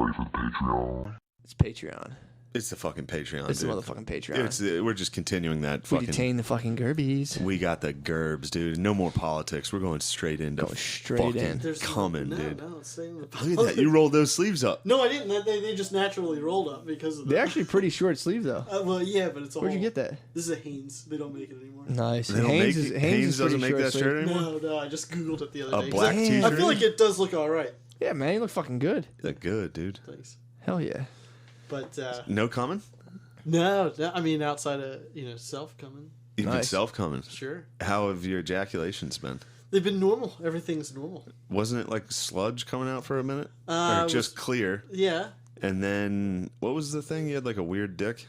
ready for the Patreon? It's Patreon. It's the fucking Patreon, It's dude. the motherfucking Patreon. We're just continuing that We fucking... detain the fucking Gerbiez. We got the Gerbs, dude. No more politics. We're going straight into There's coming, no, dude. No, stay in the Look at that. You rolled those sleeves up. No, I didn't. They just naturally rolled up because of the... They're actually pretty short sleeve, though. Well, yeah, but it's all... Where'd you get that? This is a Hanes. They don't make it anymore. Nice. They don't Hanes make is, it- Hanes Hanes is doesn't pretty make that short shirt sleeve. anymore? No, I just Googled it the other day. A black Damn. t-shirt? I feel like it does look all right. Yeah, man, you look fucking good. You look good, dude. Thanks. Hell yeah. But, No coming? no, I mean, outside of, self coming. You've been Nice. self-coming. Sure. How have your ejaculations been? They've been normal. Everything's normal. Wasn't it like sludge coming out for a minute? It Or just was- clear? Yeah. And then, what was the thing? You had like a weird dick?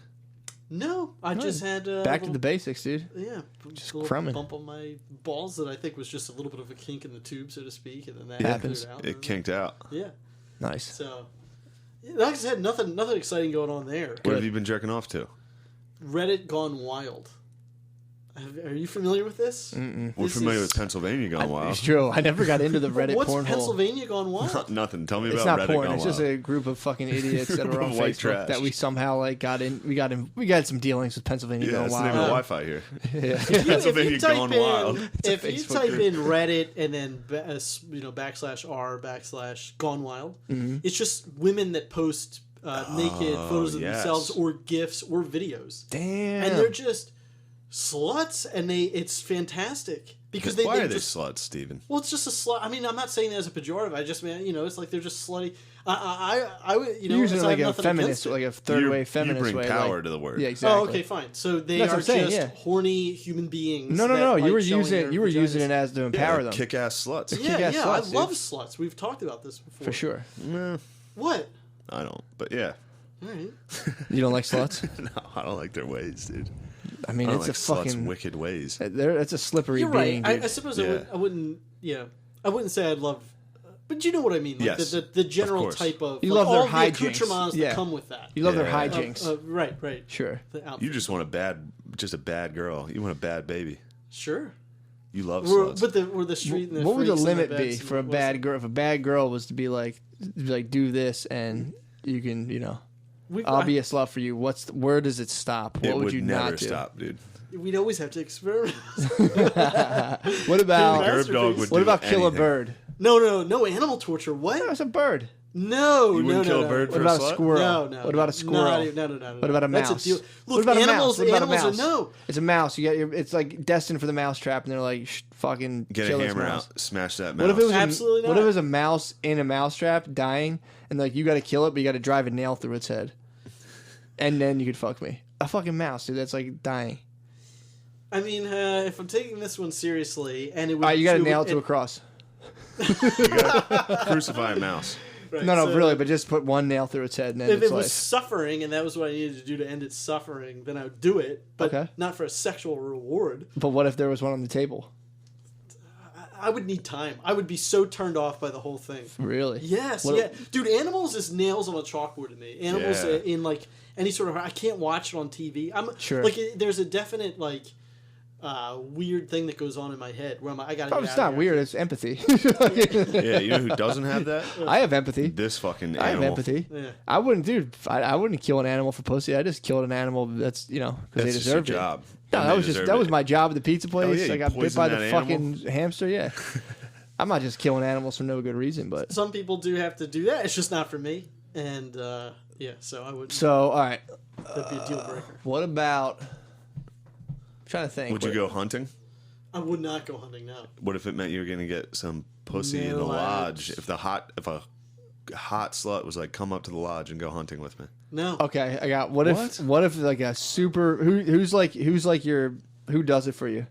No, I just had... Back to the basics, dude. Yeah. Just a little crumbing. bump on my balls that I think was just a little bit of a kink in the tube, so to speak, and then that Happens. cleared out. It kinked out. Yeah. Nice. So, yeah, like I said, nothing exciting going on there. What have you been jerking off to? Reddit gone wild. Are you familiar with this? Mm-mm. We're This familiar is- with Pennsylvania gone It's wild. true. I never got into the Reddit What's porn hole. Pennsylvania gone wild? Nothing. Tell me It's about not Reddit porn. gone It's wild. just a group of fucking idiots that are on White Facebook trash. that we somehow like got in. We got some dealings with Pennsylvania Yeah, going that's the name of wild. the Wi-Fi here. Yeah. Pennsylvania gone wild. If you Facebook type group. in Reddit and then /r/gone wild, Mm-hmm. it's just women that post naked photos of yes. themselves or GIFs or videos, Damn. and they're just sluts, and it's fantastic because they Why are they just sluts, Steven? well, it's just a slut. I mean, I'm not saying that as a pejorative. I just mean, it's like they're just slutty. I would, You're using it I have like a nothing feminist, against it. like a third way feminist You bring way. power like, to the word. Yeah, exactly. Oh, okay, fine. So they That's what are I'm saying, just yeah. horny human beings. No. that You were like showing using their it. You were using vaginas. it as to Yeah, empower them kick-ass sluts. Yeah, kick-ass yeah, sluts, I love dude. sluts. We've talked about this before. for sure. Nah, What? I don't. But yeah. All right. You don't like sluts? No, I don't like their ways, dude. I mean, I don't it's like a sluts' fucking. wicked ways. It's a slippery You're right. being, dude. I suppose Yeah. I wouldn't. Yeah, I wouldn't say I'd love. But you know what I mean. Like Yes, the general course. type of You like love their all the hijinks. accoutrements Yeah. that come with that. You love their Yeah. hijinks. Right. Sure. The outfit. You just want just a bad girl. You want a bad baby. Sure. You love We're, sluts. but the street. And the What would the freaks and limit be beds for a and bad girl? If a bad girl was to be like do this and you can, I'll be a slut for you. Where does it stop? What it would would you never not do? stop, dude. We'd always have to experiment. What about Herb dog would what do about kill a anything. bird? No animal torture. What? That's a bird. No, You wouldn't no, kill no, a bird no. for What about a a slut? squirrel? No. What about a squirrel? No. What about a That's mouse? deal. What Look, about a animals. mouse? What about a Animals mouse? are no. It's a mouse. It's like destined for the mouse trap, and they're like, fucking Get kill a this hammer mouse. out, smash that mouse. What if it was Absolutely What if not. it was a mouse in a mouse trap dying, and like you got to kill it, but you got to drive a nail through its head, and then you could fuck me? A fucking mouse, dude. That's like dying. I mean, if I'm taking this one seriously, and it would, All right, you got to it nail would- it to a cross. Crucify a mouse. right, No, so really, but just put one nail through its head, and then if it's it was like, suffering, and that was what I needed to do to end its suffering, then I would do it, but Okay. not for a sexual reward. but what if there was one on the table? I would need time. I would be so turned off by the whole thing. Really? Yes, What- yeah, dude. Animals is nails on a chalkboard to me. Animals Yeah. in like any sort of. I can't watch it on TV. I'm Sure. like there's a definite like weird thing that goes on in my head where I gotta. Oh, get it's out not of here. weird. It's empathy. Yeah, you know who doesn't have that? I have empathy. This fucking I have animal. empathy. Yeah. I wouldn't, dude. I wouldn't kill an animal for pussy. I just killed an animal that's because they That's just your deserved it. job. No, And that they was deserve that was it. my job at the pizza place. yeah, I you got bit poisoned by the that fucking hamster. Yeah, I'm not just killing animals for no good reason, but Some people do have to do that. It's just not for me. And yeah, so I would. so all right. That'd be a deal breaker. What about? I'm trying to think. Would you go hunting? I would not go hunting now. What if it meant you were gonna get some pussy in the No, lodge? If a hot slut was like, come up to the lodge and go hunting with me. No. Okay, I got. What if like a super who's like your who does it for you?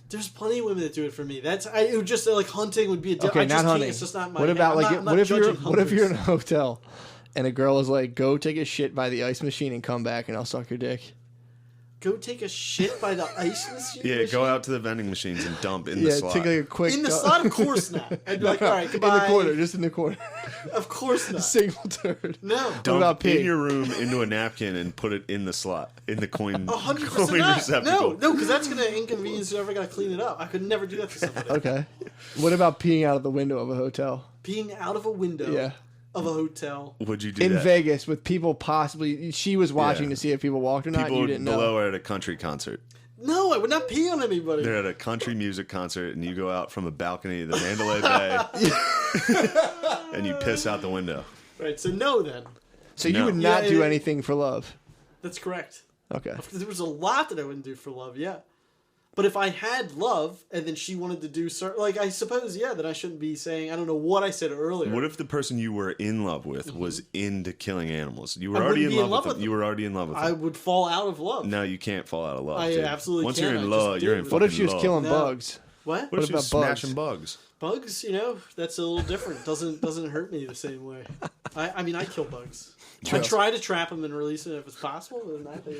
There's plenty of women that do it for me. It would just like hunting would be a deal. Okay, I just not can't- hunting. It's just not my. What about I'm like not what judging if you're in a hunters. hotel and a girl is like, go take a shit by the ice machine and come back and I'll suck your dick. Go take a shit by the ice machine? Yeah, go out to the vending machines and dump in the Yeah, slot. take like a quick In the slot, of course not. I'd be like, all right, in goodbye. the corner, just in the corner, Of course not. single turd. No. What about Dump pee? in your room into a napkin and put it in the slot, in the coin, 100% coin not. receptacle. No, because that's going to inconvenience whoever got to clean it up. I could never do that to somebody. Okay. What about peeing out of the window of a hotel? Peeing out of a window. Yeah. of a hotel. Would you do in that? Vegas with people possibly. She was watching to see if people walked or not. People You didn't know. below are at a country concert. No, I would not pee on anybody. They're at a country music concert, and you go out from a balcony of the Mandalay Bay, and you piss out the window. Right, so no then. So you No. would not Yeah, do yeah. anything for love. That's correct. Okay. There was a lot that I wouldn't do for love, yeah. But if I had love and then she wanted to do certain, like I suppose, yeah, then I shouldn't be saying, I don't know what I said earlier. What if the person you were in love with was into killing animals? You were I already wouldn't in be love with them. You were already in love with I them. would fall out of love. No, you can't fall out of love. I dude. absolutely Once can. you're I in just love, you're in did. What if she fucking was love. killing No. bugs? What? What if What she was about bugs? smashing bugs? Bugs, you know, that's a little different. Doesn't hurt me the same way. I mean, I kill bugs. I try to trap them and release them if it's possible. But not,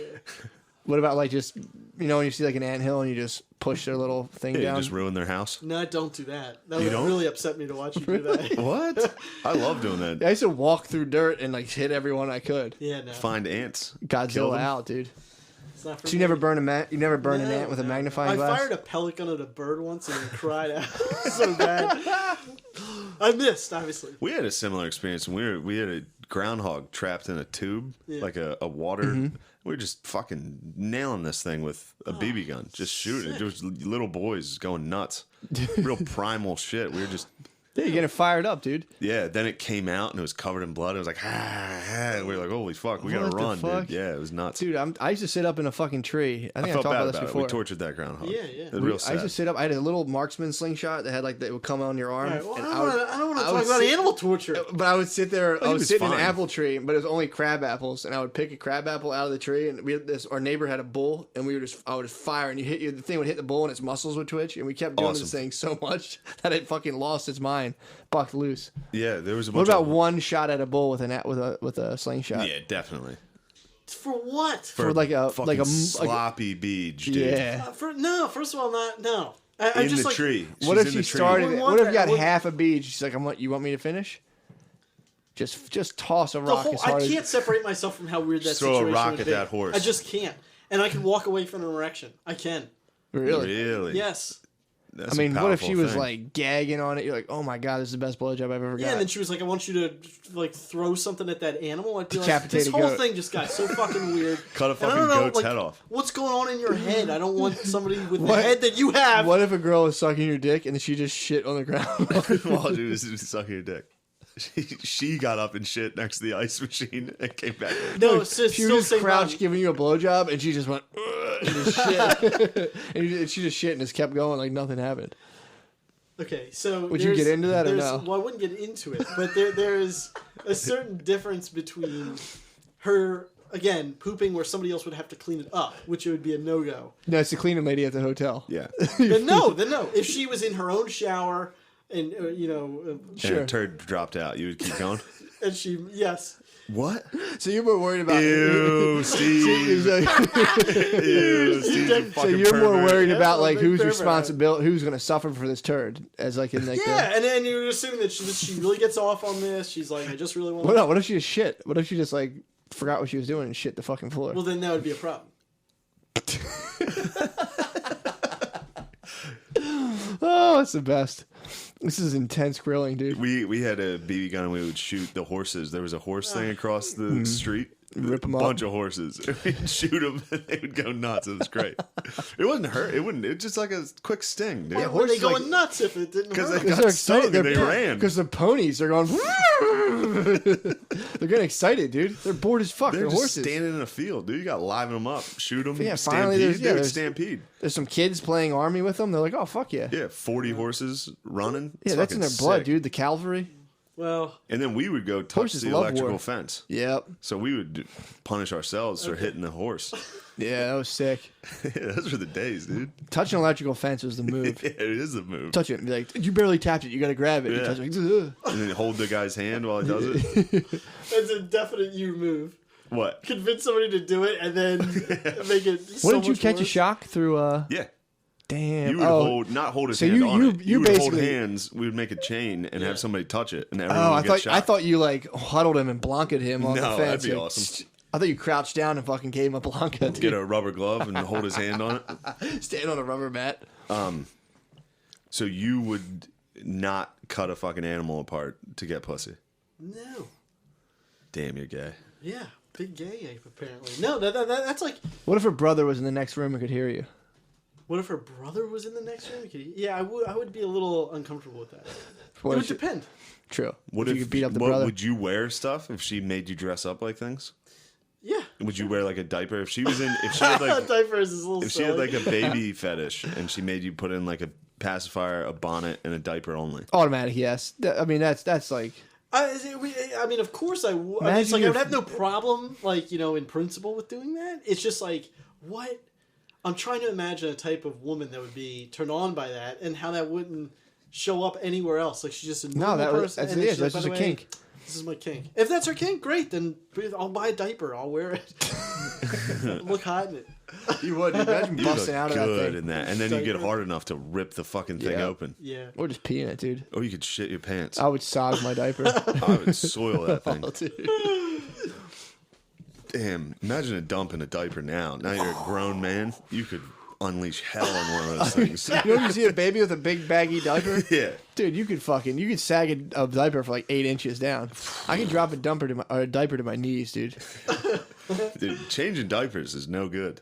What about like just when you see like an anthill and you just push their little thing Yeah, you down? just ruin their house. no, don't do that. That You would don't? really upset me to watch you do that. What? I love doing that. I used to walk through dirt and like hit everyone I could. Yeah, no. Find ants. Kill Godzilla them. out, dude. It's not for So you me. never burn you never burn an No, ant with a no. magnifying glass? I fired a pellet gun at a bird once and it cried out so bad. I missed, obviously. We had a similar experience. We had a groundhog trapped in a tube, Yeah. like a water. We were just fucking nailing this thing with a BB gun, just shooting. sick. There was little boys going nuts, real primal shit. We were just Yeah, you're getting fired up, dude. yeah. Then it came out and it was covered in blood. It was like and we were like, holy fuck, we gotta What the run, fuck? dude. Yeah, it was nuts. Dude, I used to sit up in a fucking tree. I I think I felt talked bad about this about it. before. We tortured that groundhog. Yeah, yeah. It was real I sad. used to sit up. I had a little marksman slingshot that had like that would come on your arm. All right, well, and I don't want to I would talk about sit- animal torture. But I would sit there. I he was was sitting in an fine. apple tree, but it was only crab apples, and I would pick a crab apple out of the tree, and we had this. Our neighbor had a bull, and I would just fire, and the thing would hit the bull, and its muscles would twitch, and we kept doing this Awesome. thing so much that it fucking lost its mind, bucked loose. Yeah, there was a What bunch about of, one shot at a bull with a slingshot? Yeah, definitely. For what? For like a Fucking sloppy beach, dude. yeah. First of all, no. I In just the like, tree. What She's if in she the tree. started? I What want if you that. got I want- half a beach? She's like, you want me to finish? Just toss a rock as I hard can't as. separate myself from how weird that Just throw a situation rock would at be. that horse. I just can't, and I can walk away from an erection. I can. Really? Really? Yes. That's I mean, a what if she powerful was thing. like gagging on it? You're like, oh my god, this is the best blowjob I've ever Yeah, got. and then she was like, "I want you to like throw something at that animal." I'd be like, Decapitate "This a whole goat." thing just got so fucking weird." Cut a And I fucking don't know, goat's like, head off. What's going on in your head? I don't want somebody with the What- head that you have. What if a girl was sucking your dick and she just shit on the ground? While dude was sucking your dick. She got up and shit next to the ice machine and came back. No, it's just she still was just same crouched vibe. giving you a blowjob, and she just went and just shit, and she just shit and just kept going like nothing happened. Okay, so Would you there's- get into that or there's- no? Well, I wouldn't get into it, but there's a certain difference between her again pooping where somebody else would have to clean it up, which would be a no-go. No, it's the cleaning lady at the hotel. Yeah. Then no. If she was in her own shower and Sure. And a turd dropped out. You would keep going? and she yes. What? So you were worried about. Ew, Steve. Ew, Steve's a So fucking you're more pervert. worried Yeah, about I'm a like big who's pervert. responsible, who's going to suffer for this turd, as like in like Yeah, and then you're assuming that she really gets off on this. She's like, I just really want. What if she just shit? What if she just like forgot what she was doing and shit the fucking floor? Well, then that would be a problem. Oh, it's the best. This is intense grilling, dude. We had a BB gun and we would shoot the horses. There was a horse thing across the street. Rip 'em a up. bunch of horses. We'd shoot them and they would go nuts. It was great. It wouldn't hurt. It wouldn't. It was just like a quick sting, dude. Why were they horses, going like- nuts if it didn't Because hurt? they got stung and they ran. Because the ponies are going. They're getting excited, dude. They're bored as fuck. They're They're just horses. standing in a field, dude. You got to liven them up, shoot them, Yeah, stampede, finally there's- yeah, dude, there's- stampede. There's some kids playing army with them. They're like, oh fuck yeah. Yeah, 40 horses running. Yeah, It's that's in their fucking blood, sick. dude. The cavalry. Well, And then we would go touch Horses the love electrical war. fence. Yep. So we would punish ourselves for hitting the horse. Yeah, that was sick. Those were the days, dude. Touching an electrical fence was the move. Yeah, it is the move. Touch it and be like, you barely tapped it. You got to grab it. You Yeah. touch it, like, ugh. And then hold the guy's hand while he does it. that's a definite you move. What? Convince somebody to do it and then make it. What so did you much catch a worse. shock through? Yeah. Damn. You would not hold his So hand you- on you- it. you You would hold basically- hands. We would make a chain and have somebody touch it, and everyone Oh, would I get thought shot. I thought you like huddled him and blanked him on the No, fence. that'd be like, awesome. I thought you crouched down and fucking gave him a blanca. Get Dude. a rubber glove and hold his hand on it. Stand on a rubber mat. So you would not cut a fucking animal apart to get pussy. No. Damn, you're gay. Yeah, big gay ape apparently. No, that's like. What if her brother was in the next room and could hear you? What if her brother was in the next room? Yeah, I would be a little uncomfortable with that. What It if would she- depend. True. What if if you could beat up the what, brother? Would you wear stuff if she made you dress up like things? Yeah. Would you wear like a diaper if she was in? If she had like Diapers is a little if she had silly. like a baby fetish and she made you put in like a pacifier, a bonnet, and a diaper only? Automatic, yes. I mean, that's like. I mean, of course I would. I mean, it's Imagine like I would your- have no problem, like, you know, in principle with doing that. It's just like, what? I'm trying to imagine a type of woman that would be turned on by that and how that wouldn't show up anywhere else. Like, she's just a normal that was- person. that's and it, then she's that's like, just "By a the way, kink." This is my kink. If that's her kink, great. Then I'll buy a diaper. I'll wear it. Look hot in it. You would. Imagine You busting look out of that good thing. in that, and then you get Diaper. hard enough to rip the fucking thing Yeah. open, Yeah. Or just pee in it, dude. or you could shit your pants. I would sog my diaper. I would soil that thing. Oh, dude. Damn, imagine a dump in a diaper now. Now you're a grown man. You could unleash hell on one of those things. You know when you see a baby with a big baggy diaper? Yeah. Dude, you could sag a diaper for like 8 inches down. I can drop a diaper to my knees, dude. Dude, changing diapers is no good.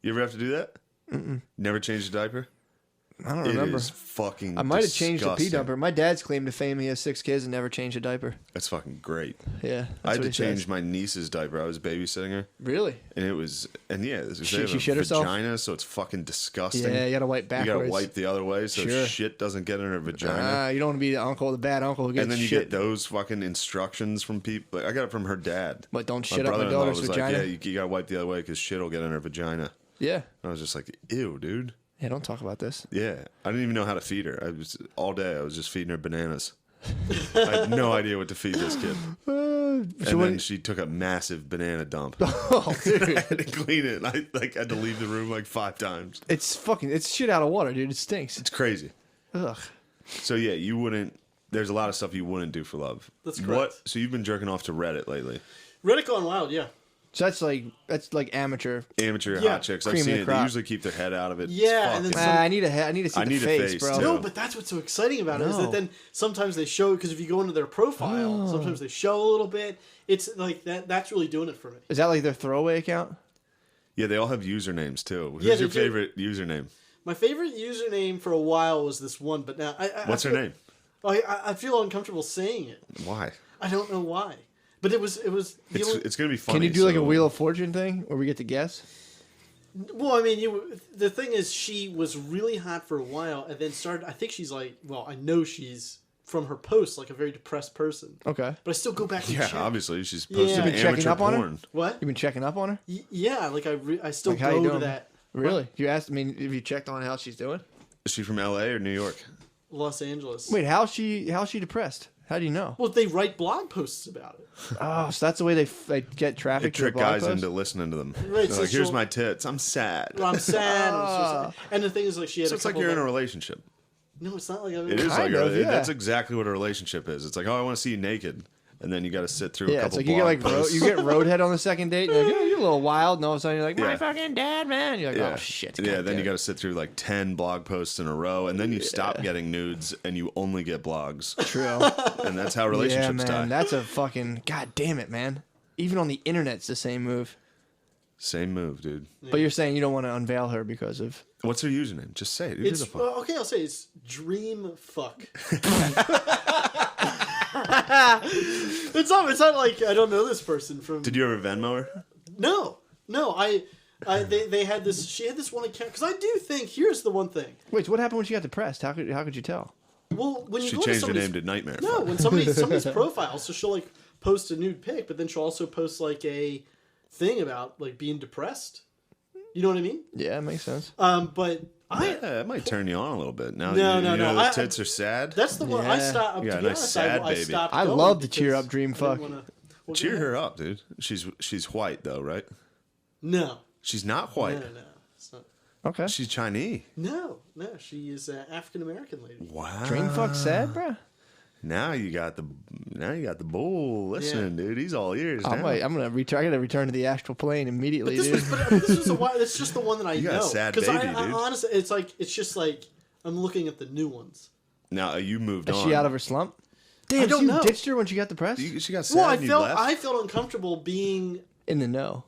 You ever have to do that? Never changed a diaper? I don't It remember. is fucking I might have changed a pee disgusting. dumper. My dad's claim to fame he has 6 kids and never changed a diaper. That's fucking great. Yeah, I had to what he change says. my niece's diaper. I was babysitting her. Really? And it was, and yeah, they She have a shit herself? vagina, so it's fucking disgusting. Yeah, you gotta wipe You backwards. gotta wipe the other way so Sure. shit doesn't get in her vagina. You don't want to be the uncle, the bad uncle who gets And then you shit. get those fucking instructions from people. Like, I got it from her dad. But don't My shit up my brother-in-law daughter's was vagina. like, yeah, you gotta wipe the other way because shit will get in her vagina. Yeah. I was just like, ew, dude. Yeah, don't talk about this. Yeah, I didn't even know how to feed her. I was all day. I was just feeding her bananas. I had no idea what to feed this kid. And then she took a massive banana dump. Oh, dude. I had to clean it. And I had to leave the room like 5 times. It's shit out of water, dude. It stinks. It's crazy. Ugh. So yeah, you wouldn't. There's a lot of stuff you wouldn't do for love. That's correct. So you've been jerking off to Reddit lately? Reddit gone wild, yeah. So that's like amateur. Amateur Yeah, hot chicks. I've cream of seen the it. They crop. usually keep their head out of it. Yeah, It's and then fucking- some- I need to see I the need a face, face, bro. too. No, but that's what's so exciting about it is No. that then sometimes they show, because if you go into their profile, sometimes they show a little bit. It's like that's really doing it for me. Is that like their throwaway account? Yeah, they all have usernames too. Yeah, Who's your they do. favorite username? My favorite username for a while was this one, but now What's her name? I feel uncomfortable saying it. Why? I don't know why, but it was the only, It's gonna be funny. Can you do like a so- Wheel of Fortune thing where we get to guess? well, I mean, the thing is, she was really hot for a while, and then started. I think she's like, well, I know she's from her posts like a very depressed person, Okay. but I still go back and Yeah, check. obviously she's Yeah. posting You've been checking amateur up on her? porn. What? You been checking up on her? Yeah, like I still Like, how you go to doing? that. Really? You asked? I mean, have you checked on how she's doing? Is she from L.A. or New York? Los Angeles. Wait, how's she depressed? How do you know? Well, they write blog posts about it. Oh, so that's the way they get traffic They to the trick blog guys post? into listening to them. Right, They're so like, here's she'll- my tits. I'm sad. Well, I'm sad. I'm so sad. And the thing is, like, she had So a it's like couple you're in a of- relationship. No, it's not like I'm It is Kind like of, yeah. that's exactly what a relationship is. It's like, oh, I want to see you naked, and then you got to sit through a Yeah, it's couple like you get blog like posts. you get roadhead on the second date. And you're like, yeah, you're a little wild, and all of a sudden you're like, my Yeah. fucking dad, man. You're like, Yeah. oh shit. Yeah, then you got to sit through like 10 blog posts in a row, and then you stop getting nudes, and you only get blogs, true. and that's how Yeah, relationships man, die. that's a fucking god damn it, man. Even on the internet, it's the same move. Same move, dude. But you're saying you don't want to unveil her because of What's her username? Just say it. Who It's gives a fuck? okay. I'll say it's dream fuck. It's not like I don't know this person from. Did you ever Venmo her? No. They had this. She had this one account because I do think here's the one thing. wait. So what happened when she got depressed? How could you tell? Well, when you She go to changed her somebody's name to Nightmare. no, Fuck. when somebody's profile, so she'll like post a nude pic, but then she'll also post like a thing about like being depressed. You know what I mean? Yeah, it makes sense. But Yeah, it might turn you on a little bit. Now No, you no, know no. the tits are sad. that's the one I Yeah. stopped. You To got be a nice honest, sad I baby. stopped. I going love to cheer because up dream I didn't fuck. wanna- Cheer her up, dude. She's white though, right? No, She's not no, white. no. It's not. Okay. She's Chinese. No, she is an African American lady. Wow. Dream fuck sad, bruh. Now you got the bull listening, dude. He's all ears now. I'm gonna return. I gotta return to the astral plane immediately, This dude. was, but this was a while. That's just the one that I You got a know. sad 'Cause baby, I dude. honestly, it's just like I'm looking at the new ones. Now you moved Is on. she out of her slump? Damn, I don't so you know. ditched her when she got depressed? She got sad Well, and you left? I felt uncomfortable being. In the know.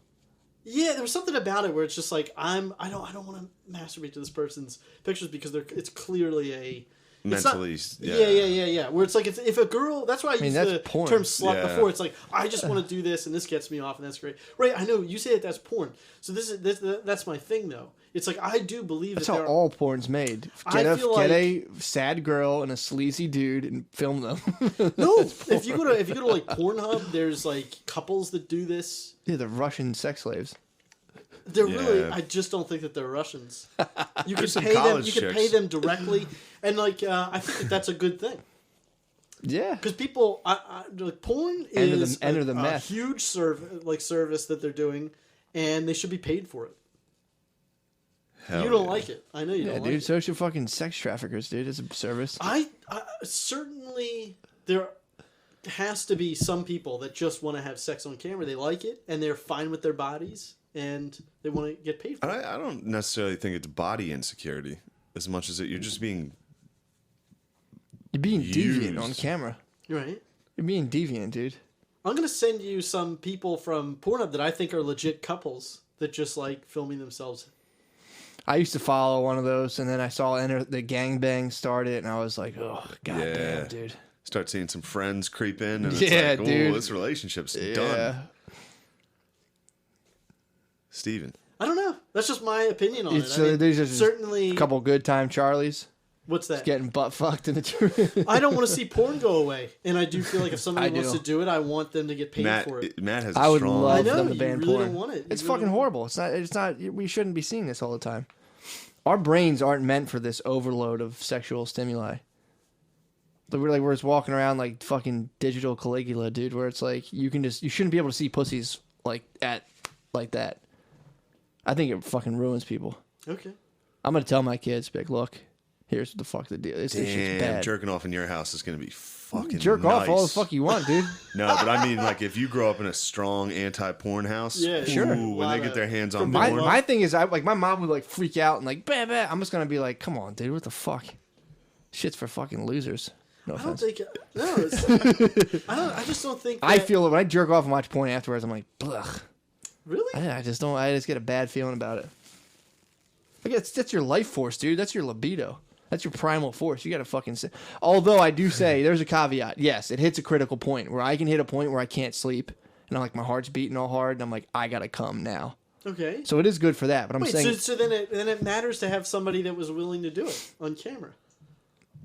Yeah, there was something about it where it's just like I don't want to masturbate to this person's pictures because it's clearly a mentally. Yeah. Where it's like if a girl, that's why I used that's the porn. term slut Yeah. before. It's like I just want to do this and this gets me off and that's great. Right? I know you say that that's porn. So that's my thing though. It's like I do believe That's that how all porn's made. Get a sad girl and a sleazy dude and film them. No, if you go to like Pornhub, there's like couples that do this. Yeah, the Russian sex slaves. They're really. I just don't think that they're Russians. You can some pay them. college You can pay chicks. them directly, and like I think that's a good thing Yeah. because people, like porn Enter the a meth. huge service that they're doing, and they should be paid for it. Hell You don't yeah. like it. I know you Yeah, don't dude. like it. So should fucking sex traffickers, dude. It's a service. I certainly there has to be some people that just want to have sex on camera. They like it, and they're fine with their bodies, and they want to get paid for it. I don't necessarily think it's body insecurity as much as you're just being. You're being deviant Used. on camera. Right? You're being deviant, dude. I'm gonna send you some people from Pornhub that I think are legit couples that just like filming themselves. I used to follow one of those, and then I saw the gangbang started, and I was like, oh, goddamn, dude. Start seeing some friends creep in, and it's Yeah, like, dude. oh, this relationship's Yeah. done. Steven. I don't know. That's just my opinion on It's, it. I mean, these are just certainly. A couple good time Charlies What's that? getting butt fucked in the I don't want to see porn go away, and I do feel like if somebody I wants do. to do it, I want them to get paid Matt for it. has a I would strong. love I know, them to you ban really porn. don't want it. You It's really fucking don't. horrible. It's not. We shouldn't be seeing this all the time. Our brains aren't meant for this overload of sexual stimuli. We're like we're just walking around like fucking digital Caligula, dude. Where it's like you shouldn't be able to see pussies like that. I think it fucking ruins people. Okay. I'm gonna tell my kids, be like, look, here's what the fuck the deal. This shit's Damn, bad. jerking off in your house is going to be fucking Jerk nice. off all the fuck you want, dude. No, but I mean, like, if you grow up in a strong anti-porn house, Yeah, sure. ooh, when they get their hands on My porn, my thing is, my mom would like freak out and like, bah, bah. I'm just gonna be like, come on, dude, what the fuck? Shit's for fucking losers. No I don't offense. think. No, it's, I just don't think. I that- feel when I jerk off and watch porn afterwards, I'm like, blech. Really. I just don't. I just get a bad feeling about it. Like that's your life force, dude. That's your libido. That's your primal force. You got to fucking say. Although I do say there's a caveat. Yes, it hits a critical point where I can hit a point where I can't sleep, and I'm like my heart's beating all hard, and I'm like I gotta come now. Okay. So it is good for that. But I'm Wait, saying, so then it matters to have somebody that was willing to do it on camera.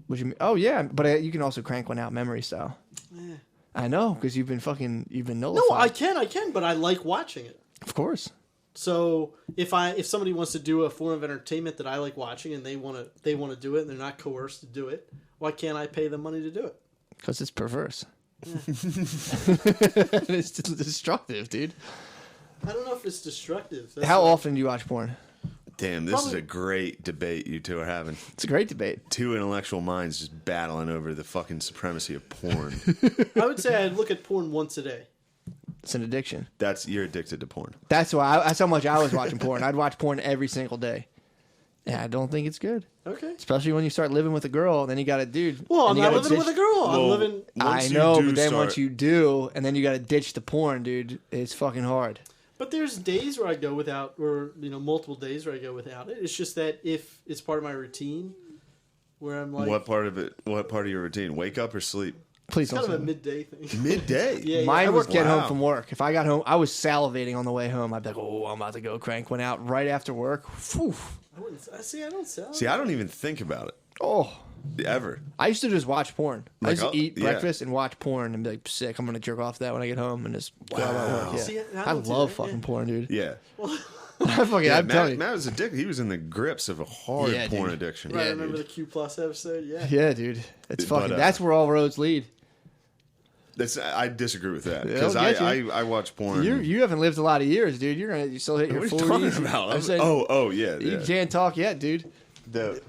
what you mean? Oh yeah, but you can also crank one out memory style. Eh. I know because you've been No, nullified. I can, but I like watching it. Of course. So if somebody wants to do a form of entertainment that I like watching and they want to do it and they're not coerced to do it, why can't I pay them money to do it? Because it's perverse. It's destructive, dude. I don't know if it's destructive. How often do you watch porn? damn, this is Probably- a great debate you two are having. It's a great debate. Two intellectual minds just battling over the fucking supremacy of porn. I would say I'd look at porn once a day. It's an addiction. You're addicted to porn. That's how much I was watching porn. I'd watch porn every single day. And I don't think it's good. Okay. Especially when you start living with a girl, then you got a dude. Well, I'm and you not gotta living with a girl. I'm Well, living. once I you know, do but then start- once you do, and then you got to ditch the porn, dude, it's fucking hard. But there's days where I go without, or multiple days where I go without it. It's just that if it's part of my routine, where I'm like, What part of your routine? Wake up or sleep? Please kind don't. of a Say that. midday thing. Midday. Yeah, Mine I was work- get Wow. home from work. If I got home, I was salivating on the way home. I'd be like, oh, I'm about to go crank one out right after work. Phew. I wouldn't. I don't sell. See, I don't even think about it Oh. ever. I used to just watch porn. I Like, used to oh, eat yeah. breakfast and watch porn and be like, sick, I'm going to jerk off that when I get home and just go about work. Yeah. See, I I don't do love that, fucking yeah. porn, dude. Yeah. I'm telling you. Matt was addicted. He was in the grips of a hard Yeah, porn dude. addiction. Right, Yeah, remember dude. the Q Plus episode? Yeah. Yeah, dude. It's But, fucking, that's where all roads lead. I disagree with that Yeah, because I'll get you. I watch porn. You haven't lived a lot of years, dude. You still hit your What are 40s. you talking about? I'm saying, Yeah. you can't talk yet, dude. But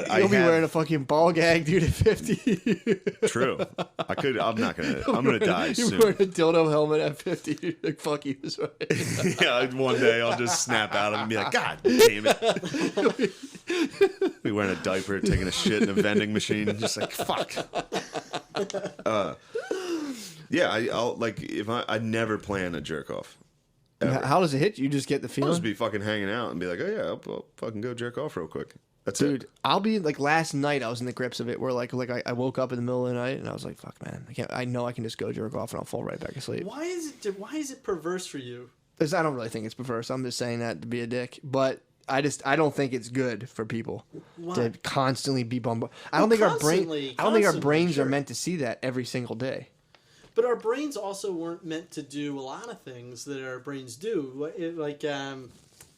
You'll be wearing a fucking ball gag, dude, at 50. True. I'm not gonna. I'm gonna die You're soon. wearing a dildo helmet at 50. You're like, fuck you. This way. Yeah, one day I'll just snap out of it and be like, God damn it. Be wearing a diaper, taking a shit in a vending machine, just like fuck. Yeah, I'll like if I never plan a jerk off. Ever. How does it hit you? You just get the I'll feeling? just be fucking hanging out and be like, oh yeah, I'll fucking go jerk off real quick. That's Dude, it. I'll be like last night I was in the grips of it where like I woke up in the middle of the night and I was like, fuck man, I know I can just go jerk off and I'll fall right back asleep. Why is it perverse for you? 'Cause I don't really think it's perverse. I'm just saying that to be a dick. But I don't think it's good for people to constantly be bombarded. I don't think our brains are meant to see that every single day. But our brains also weren't meant to do a lot of things that our brains do.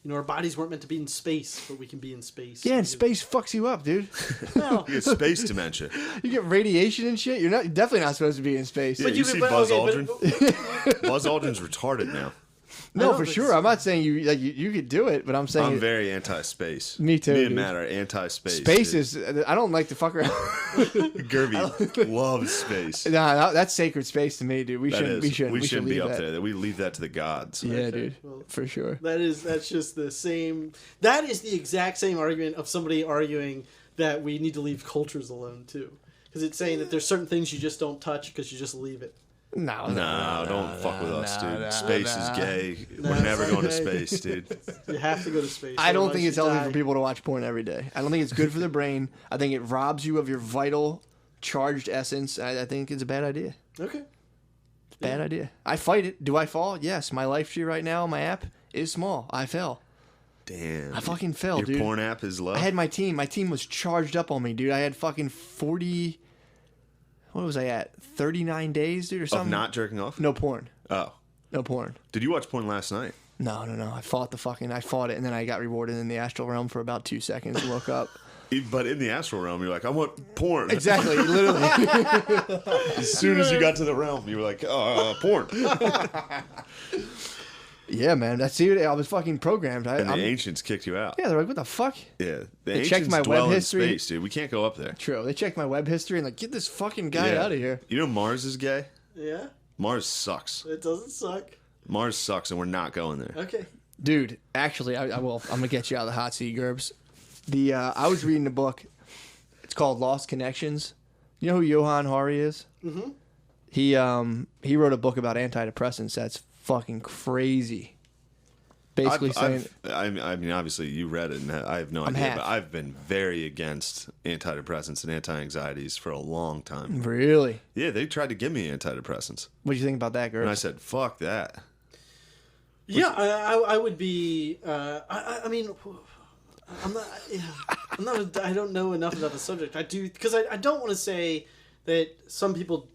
Our bodies weren't meant to be in space, but we can be in space. Yeah, and space fucks you up, dude. Well, You get space dementia. You get radiation and shit. You're definitely not supposed to be in space. Yeah, you see Buzz Aldrin? Buzz Aldrin's retarded now. No, for sure. I'm not saying you could do it, but I'm saying I'm very anti-space. Me too. Me and dude. Matt are anti-space. Space dude. is. I don't like to fuck around. Gerbiez loves space. Nah, that's sacred space to me, dude. We shouldn't be leave up that. there. We leave that to the gods. Yeah, Okay, dude, well, for sure. That's just the same. That is the exact same argument of somebody arguing that we need to leave cultures alone too, because it's saying that there's certain things you just don't touch because you just leave it. No, don't fuck with us, dude. no, Space is gay. We're never going to space, dude. You have to go to space. I don't think otherwise it's you healthy die. for people to watch porn every day. I don't think it's good for the brain. I think it robs you of your vital, charged essence. I think it's a bad idea. Okay. Bad idea. I fight it. Do I fall? Yes. My life tree right now, my app, is small. I fell. Damn. I fucking fell, Your dude. porn app is low? I had my team. My team was charged up on me, dude. I had fucking 40... What was I at? 39 days, dude, or something? Of not jerking off? No porn. Oh. No porn. Did you watch porn last night? No. I fought it, and then I got rewarded in the astral realm for about 2 seconds and woke up. But in the astral realm, you're like, I want porn. Exactly, literally. As soon as you got to the realm, you were like, porn. Yeah, man. That's it. I was fucking programmed. And the ancients kicked you out. Yeah, they're like, what the fuck? Yeah. The They checked ancients my dwell web in history. space, dude. We can't go up there. True. They checked my web history and like, get this fucking guy out of here. You know Mars is gay? Yeah. Mars sucks. It doesn't suck. Mars sucks, and we're not going there. Okay. Dude, actually, I will. I'm gonna get you out of the hot seat, Gerbs. I was reading a book. It's called Lost Connections. You know who Johann Hari is? Mm-hmm. He wrote a book about antidepressants. That's fucking crazy. Basically saying, I mean, obviously you read it, and I have no idea, half. but I've been very against antidepressants and anti-anxieties for a long time. really? Yeah, they tried to give me antidepressants, What do you think about that, Gerbs? and I said, "Fuck that." Yeah, I would be. I mean, I'm not. Yeah, I'm not. I don't know enough about the subject. I do because I don't want to say that some people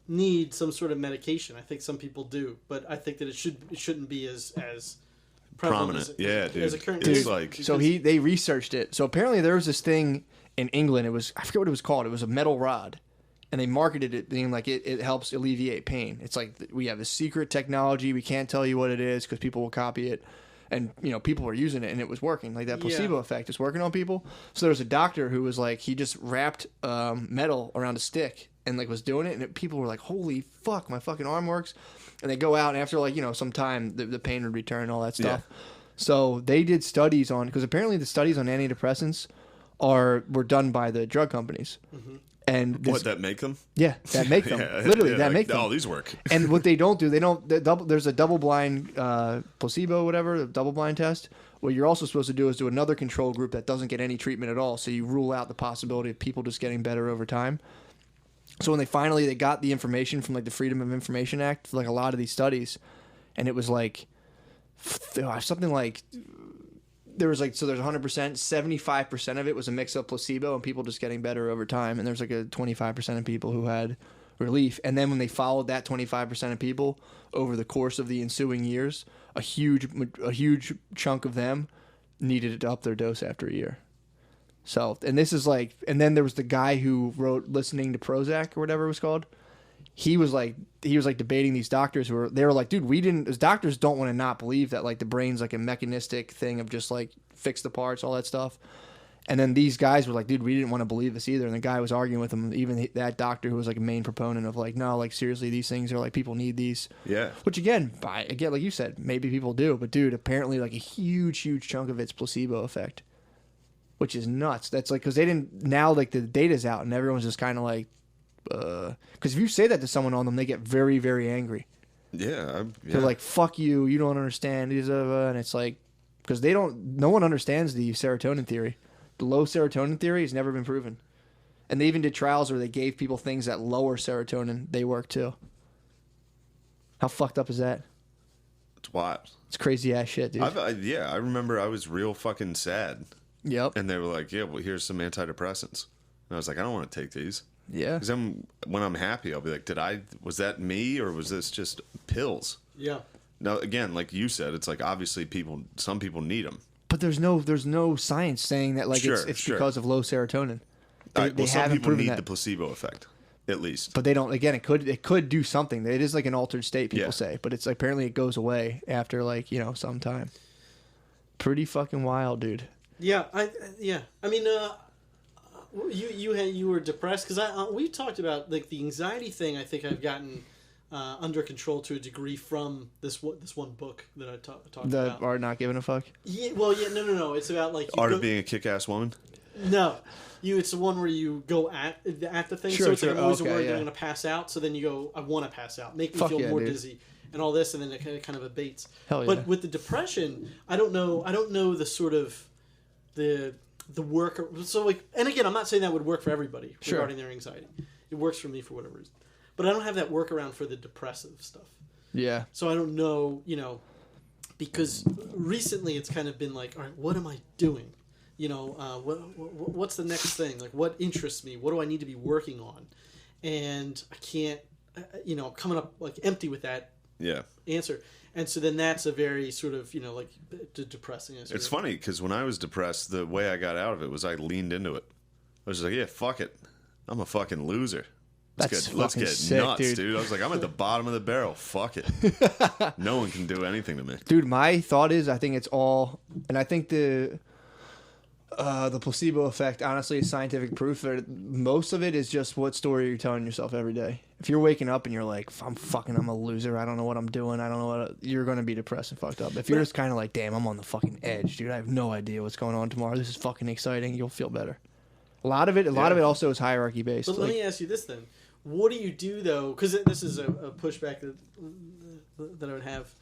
need some sort of medication. I think some people do, but I think that it shouldn't be as Prominent. Yeah, dude. As a current It's use, like- because- So they researched it. So apparently there was this thing in England. It was, I forget what it was called. It was a metal rod, and they marketed it being like it helps alleviate pain. It's like we have a secret technology. We can't tell you what it is because people will copy it, and people were using it and it was working. Like that placebo effect is working on people. So there was a doctor who was like he just wrapped metal around a stick and like was doing it, and people were like, "Holy fuck, my fucking arm works." And they go out, and after like some time, the pain would return, all that stuff. Yeah. So they did studies on, because apparently the studies on antidepressants were done by the drug companies. Mm-hmm. And What, that make them? Yeah, that make them. Yeah, Literally, yeah, that like, make them. Oh, these work. And what they don't do, there's a double-blind placebo, whatever, a double-blind test. What you're also supposed to do is do another control group that doesn't get any treatment at all. So you rule out the possibility of people just getting better over time. So when they got the information from like the Freedom of Information Act for like a lot of these studies, and it was like something like there's 100%, 75% of it was a mix of placebo and people just getting better over time, and there's like a 25% of people who had relief. And then when they followed that 25% of people over the course of the ensuing years, a huge chunk of them needed to up their dose after a year. So, and this is like, and then there was the guy who wrote Listening to Prozac or whatever it was called. He was like debating these doctors they were like, dude, as doctors don't want to not believe that like the brain's like a mechanistic thing of just like fix the parts, all that stuff. And then these guys were like, dude, we didn't want to believe this either. And the guy was arguing with him, even that doctor who was like a main proponent of like, no, like seriously, these things are like, people need these. Yeah. Which again, like you said, maybe people do, but dude, apparently like a huge chunk of it's placebo effect. Which is nuts. That's like, because they didn't, now like the data's out and everyone's just kind of like Because if you say that to someone on them, they get very, very angry. Yeah. They're like, "Fuck you! You don't understand." And it's like, because they don't. No one understands the serotonin theory. The low serotonin theory has never been proven, and they even did trials where they gave people things that lower serotonin. They work too. How fucked up is that? It's wild. It's crazy ass shit, dude. I remember I was real fucking sad. Yep. And they were like, "Yeah, well, here's some antidepressants." And I was like, "I don't want to take these." Yeah. Because when I'm happy, I'll be like, was that me or was this just pills? Yeah. Now, again, like you said, it's like obviously some people need them. But there's no science saying that like it's because of low serotonin. They some haven't people proven need that. the placebo effect, at least. But they don't. Again, it could do something. It is like an altered state, people Yeah. say, but it's apparently it goes away after like some time. Pretty fucking wild, dude. Yeah. I mean, you were depressed because we talked about like the anxiety thing. I think I've gotten under control to a degree from this one book that I talked about. The Art Not Giving a Fuck. Yeah. Well, yeah. No. It's about like Art of Being a Kick-Ass Woman. No. It's the one where you go at the thing. Sure, so it's like I'm always okay, worried yeah. that I'm going to pass out. So then you go, I want to pass out. Make me Fuck feel yeah, more dude. dizzy and all this. And then it kind of abates. Hell yeah. But with the depression, I don't know the sort of the work. So like, and again, I'm not saying that would work for everybody Sure. regarding their anxiety. It works for me for whatever reason. But I don't have that workaround for the depressive stuff. Yeah. So I don't know, because recently it's kind of been like, all right, what am I doing? What's the next thing? Like, what interests me? What do I need to be working on? And I can't, coming up like empty with that answer. And so then that's a very sort of, like depressing answer. It's funny because when I was depressed, the way I got out of it was I leaned into it. I was just like, yeah, fuck it. I'm a fucking loser. Let's get sick, nuts, dude. I was like, I'm at the bottom of the barrel. Fuck it. No one can do anything to me. Dude, my thought is I think it's all, and I think the placebo effect, honestly, is scientific proof that most of it is just what story you're telling yourself every day. If you're waking up and you're like, I'm a loser, I don't know what I'm doing, I don't know what, you're going to be depressed and fucked up. If you're just kind of like, damn, I'm on the fucking edge, dude, I have no idea what's going on tomorrow, this is fucking exciting, you'll feel better. A lot of it also is hierarchy based. But let me ask you this then. What do you do though? Because this is a pushback that I would have.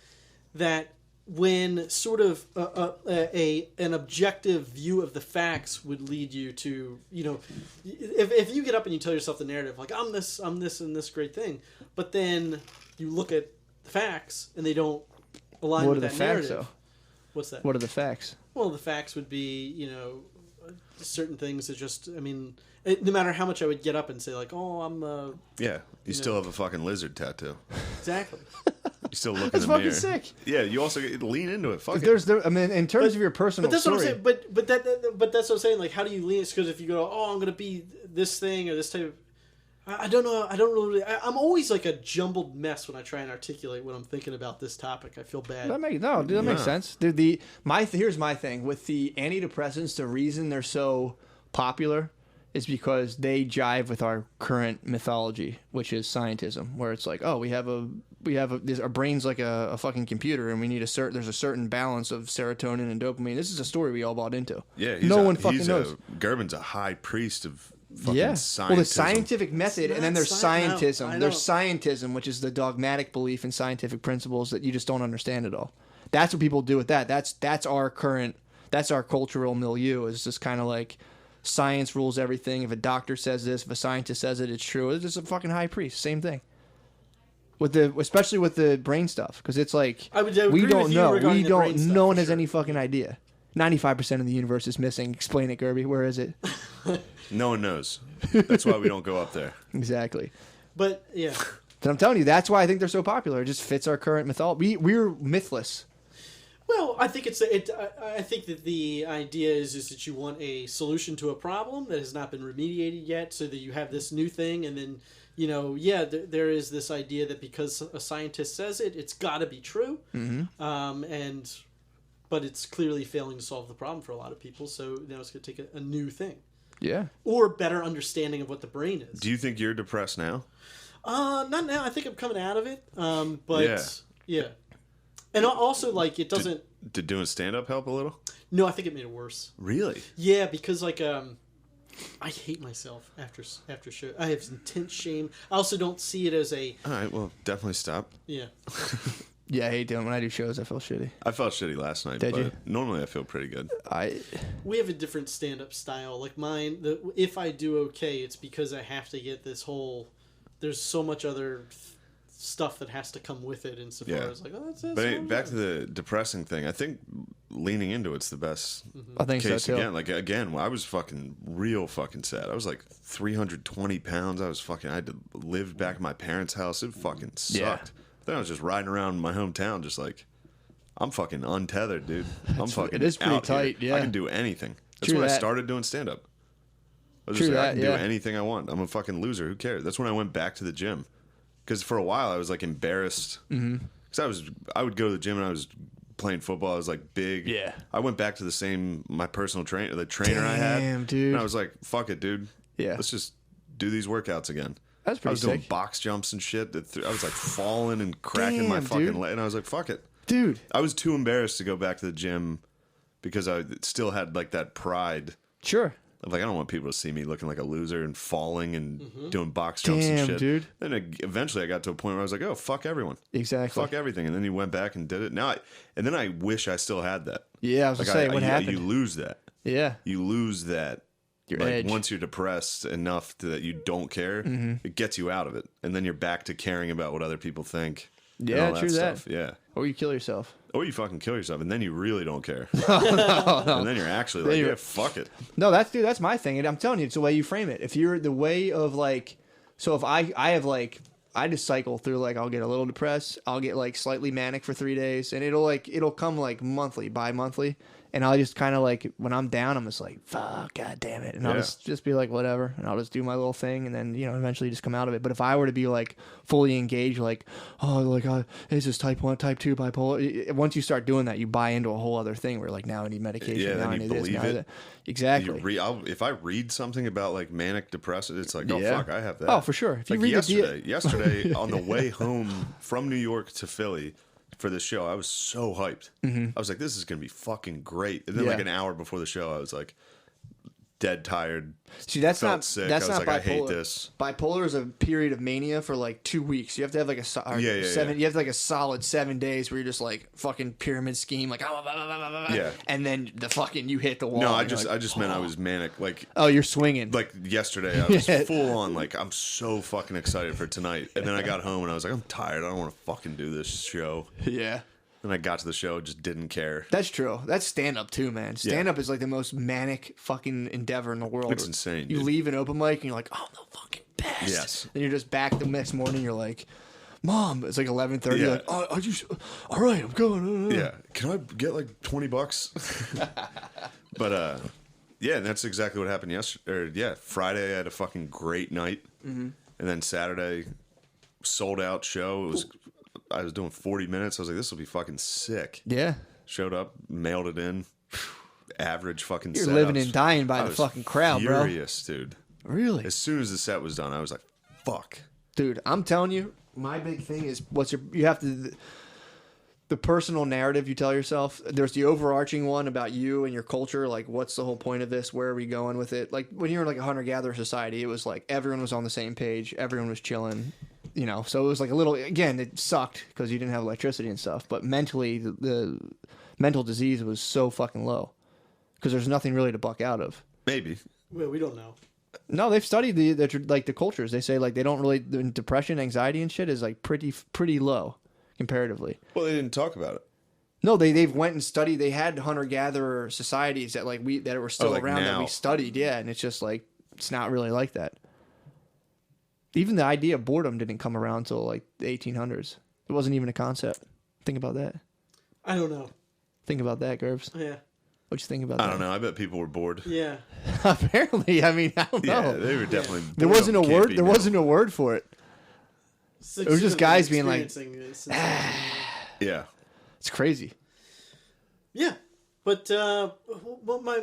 That when sort of an objective view of the facts would lead you to, if you get up and you tell yourself the narrative like I'm this and this great thing, but then you look at the facts and they don't align with that narrative. What are the facts though? What's that? What are the facts? Well, the facts would be certain things that just no matter how much I would get up and say like, oh, I'm you still have a fucking lizard tattoo. Exactly. You still look That's in the mirror. fucking sick. Yeah, you also lean into it. Fuck it. In terms of your personal but that's story. What I'm saying. But that's what I'm saying. Like, how do you lean? Because if you go, oh, I'm going to be this thing or this type of, I don't know. I don't really. I'm always like a jumbled mess when I try and articulate what I'm thinking about this topic. I feel bad. That makes sense. Dude, here's my thing with the antidepressants. The reason they're so popular is because they jive with our current mythology, which is scientism, where it's like, oh, our brain's like a fucking computer, and we need there's a certain balance of serotonin and dopamine. This is a story we all bought into. Yeah, no one fucking knows. Gerbiez a high priest of fucking scientism. Well, the scientific method, and then there's scientism. No, there's scientism, which is the dogmatic belief in scientific principles that you just don't understand at all. That's what people do with that. That's our cultural milieu. Is just kind of like science rules everything. If a doctor says this, if a scientist says it, it's true. It's just a fucking high priest. Same thing. Especially with the brain stuff, because it's like we don't know. No one has any fucking idea. 95% of the universe is missing. Explain it, Gerbiez. Where is it? No one knows. That's why we don't go up there. Exactly. But yeah. And I'm telling you, that's why I think they're so popular. It just fits our current mythology. We're mythless. Well, I think I think that the idea is that you want a solution to a problem that has not been remediated yet, so that you have this new thing, and then there is this idea that because a scientist says it, it's got to be true, but it's clearly failing to solve the problem for a lot of people. So now it's going to take a new thing, or better understanding of what the brain is. Do you think you're depressed now? Not now. I think I'm coming out of it. But yeah. And also, like, it doesn't... Did doing stand-up help a little? No, I think it made it worse. Really? Yeah, because, like, I hate myself after show. I have intense shame. I also don't see it as a. All right, well, definitely stop. Yeah. Yeah, I hate doing when I do shows. I feel shitty. I felt shitty last night, Did but you? normally I feel pretty good. We have a different stand-up style. Like mine, if I do okay, it's because I have to get this whole. There's so much other stuff that has to come with it insofar as like, oh, that's But back to the depressing thing, I think leaning into it's the best I think case so too. again. Like again, I was fucking real fucking sad. I was like 320 pounds. I had to live back at my parents' house. It fucking sucked. Yeah. Then I was just riding around in my hometown, just like I'm fucking untethered, dude. I'm fucking. It is pretty out tight. here. Yeah, I can do anything. That's True when I that. started doing stand up. I was True just like, I that, can do yeah. anything I want. I'm a fucking loser. Who cares? That's when I went back to the gym. Because for a while I was like embarrassed. Because I would go to the gym and I was playing football. I was like big. Yeah. I went back to my personal trainer, the trainer I had. Damn, dude. And I was like, fuck it, dude. Yeah. Let's just do these workouts again. That's I pretty was doing sick. box jumps and shit. I was like falling and cracking my Damn, fucking dude. leg. And I was like, fuck it. Dude. I was too embarrassed to go back to the gym because I still had like that pride. Sure. Like, I don't want people to see me looking like a loser and falling and doing box jumps Damn, and shit. dude. Then eventually I got to a point where I was like, oh, fuck everyone. Exactly. Fuck everything. And then you went back and did it. And then I wish I still had that. Yeah, I was gonna say, what happened? You lose that. Yeah. You lose that. Your Like, edge. once you're depressed enough that you don't care, it gets you out of it. And then you're back to caring about what other people think. and Yeah, all true that. stuff. Yeah. Or you kill yourself. Or you fucking kill yourself, and then you really don't care. And then you're actually like, yeah, fuck it. No, that's my thing. And I'm telling you, it's the way you frame it. If you're the way of like, so if I have like, I just cycle through, like, I'll get a little depressed, I'll get like slightly manic for 3 days, and it'll come like monthly, bi-monthly. And I'll just kind of like, when I'm down, I'm just like, fuck, god damn it. And I'll just be like, whatever. And I'll just do my little thing. And then, eventually just come out of it. But if I were to be like fully engaged, like, oh, like, is this type 1, type 2 bipolar? Once you start doing that, you buy into a whole other thing where like, now I need medication. Yeah, now then I you need this. believe Now I need it. that. Exactly. If I read something about like manic depressive, it's like, oh, Yeah. fuck, I have that. Oh, for sure. If you Like read yesterday on the way home from New York to Philly for this show, I was so hyped. I was like, this is going to be fucking great. And then like Yeah. an hour before the show, I was like dead tired. See, that's felt not sick. that's I was not like, bipolar. I hate this. Bipolar is a period of mania for like 2 weeks. You have to have like a Yeah. You have like a solid 7 days where you're just like fucking pyramid scheme, like Yeah. and then the fucking you hit the wall. No, and you're I like, just meant I was manic. Like you're swinging. yesterday, I was full on like, I'm so fucking excited for tonight. And then I got home and I was like, I'm tired. I don't want to fucking do this show. Yeah. Then I got to the show, just didn't care. That's true. That's stand up too, man. Stand up is like the most manic fucking endeavor in the world. It's insane, You dude. leave an open mic and you're like, oh, I'm the fucking best. Yes. Then you're just back the next morning. You're like, Mom, it's like 11:30. Yeah. You're like, oh, all right, I'm going. Yeah. Can I get like $20? But yeah, and that's exactly what happened yesterday. Friday I had a fucking great night. And then Saturday, sold out show. I was doing 40 minutes. I was like, this will be fucking sick. Yeah. Showed up, mailed it in. Average fucking You're set. living and dying by I the was fucking crowd, bro. furious, dude. Really? As soon as the set was done, I was like, fuck. Dude, I'm telling you, my big thing is you have to, the personal narrative you tell yourself. There's the overarching one about you and your culture. Like, what's the whole point of this? Where are we going with it? Like, when you're in like a hunter-gatherer society, it was like everyone was on the same page. Everyone was chilling, So it was like a little, again, it sucked because you didn't have electricity and stuff. But mentally, the mental disease was so fucking low because there's nothing really to buck out of. Maybe. Well, we don't know. No, they've studied the cultures. They say like they don't really depression, anxiety, and shit is like pretty low comparatively. Well, they didn't talk about it. No, they've went and studied. They had hunter gatherer societies that that were still like around now. that we studied. Yeah, and it's just like it's not really like that. Even the idea of boredom didn't come around until like the 1800s. It wasn't even a concept. Think about that. I don't know. Think about that, Gerbs. Yeah. What you think about that? I don't know. I bet people were bored. Yeah. Apparently, I mean, I don't know. Yeah, they were definitely. There wasn't a boredom word. can't be There no. wasn't a word for it. It was just guys being like, Yeah. it's crazy. Yeah. But well, my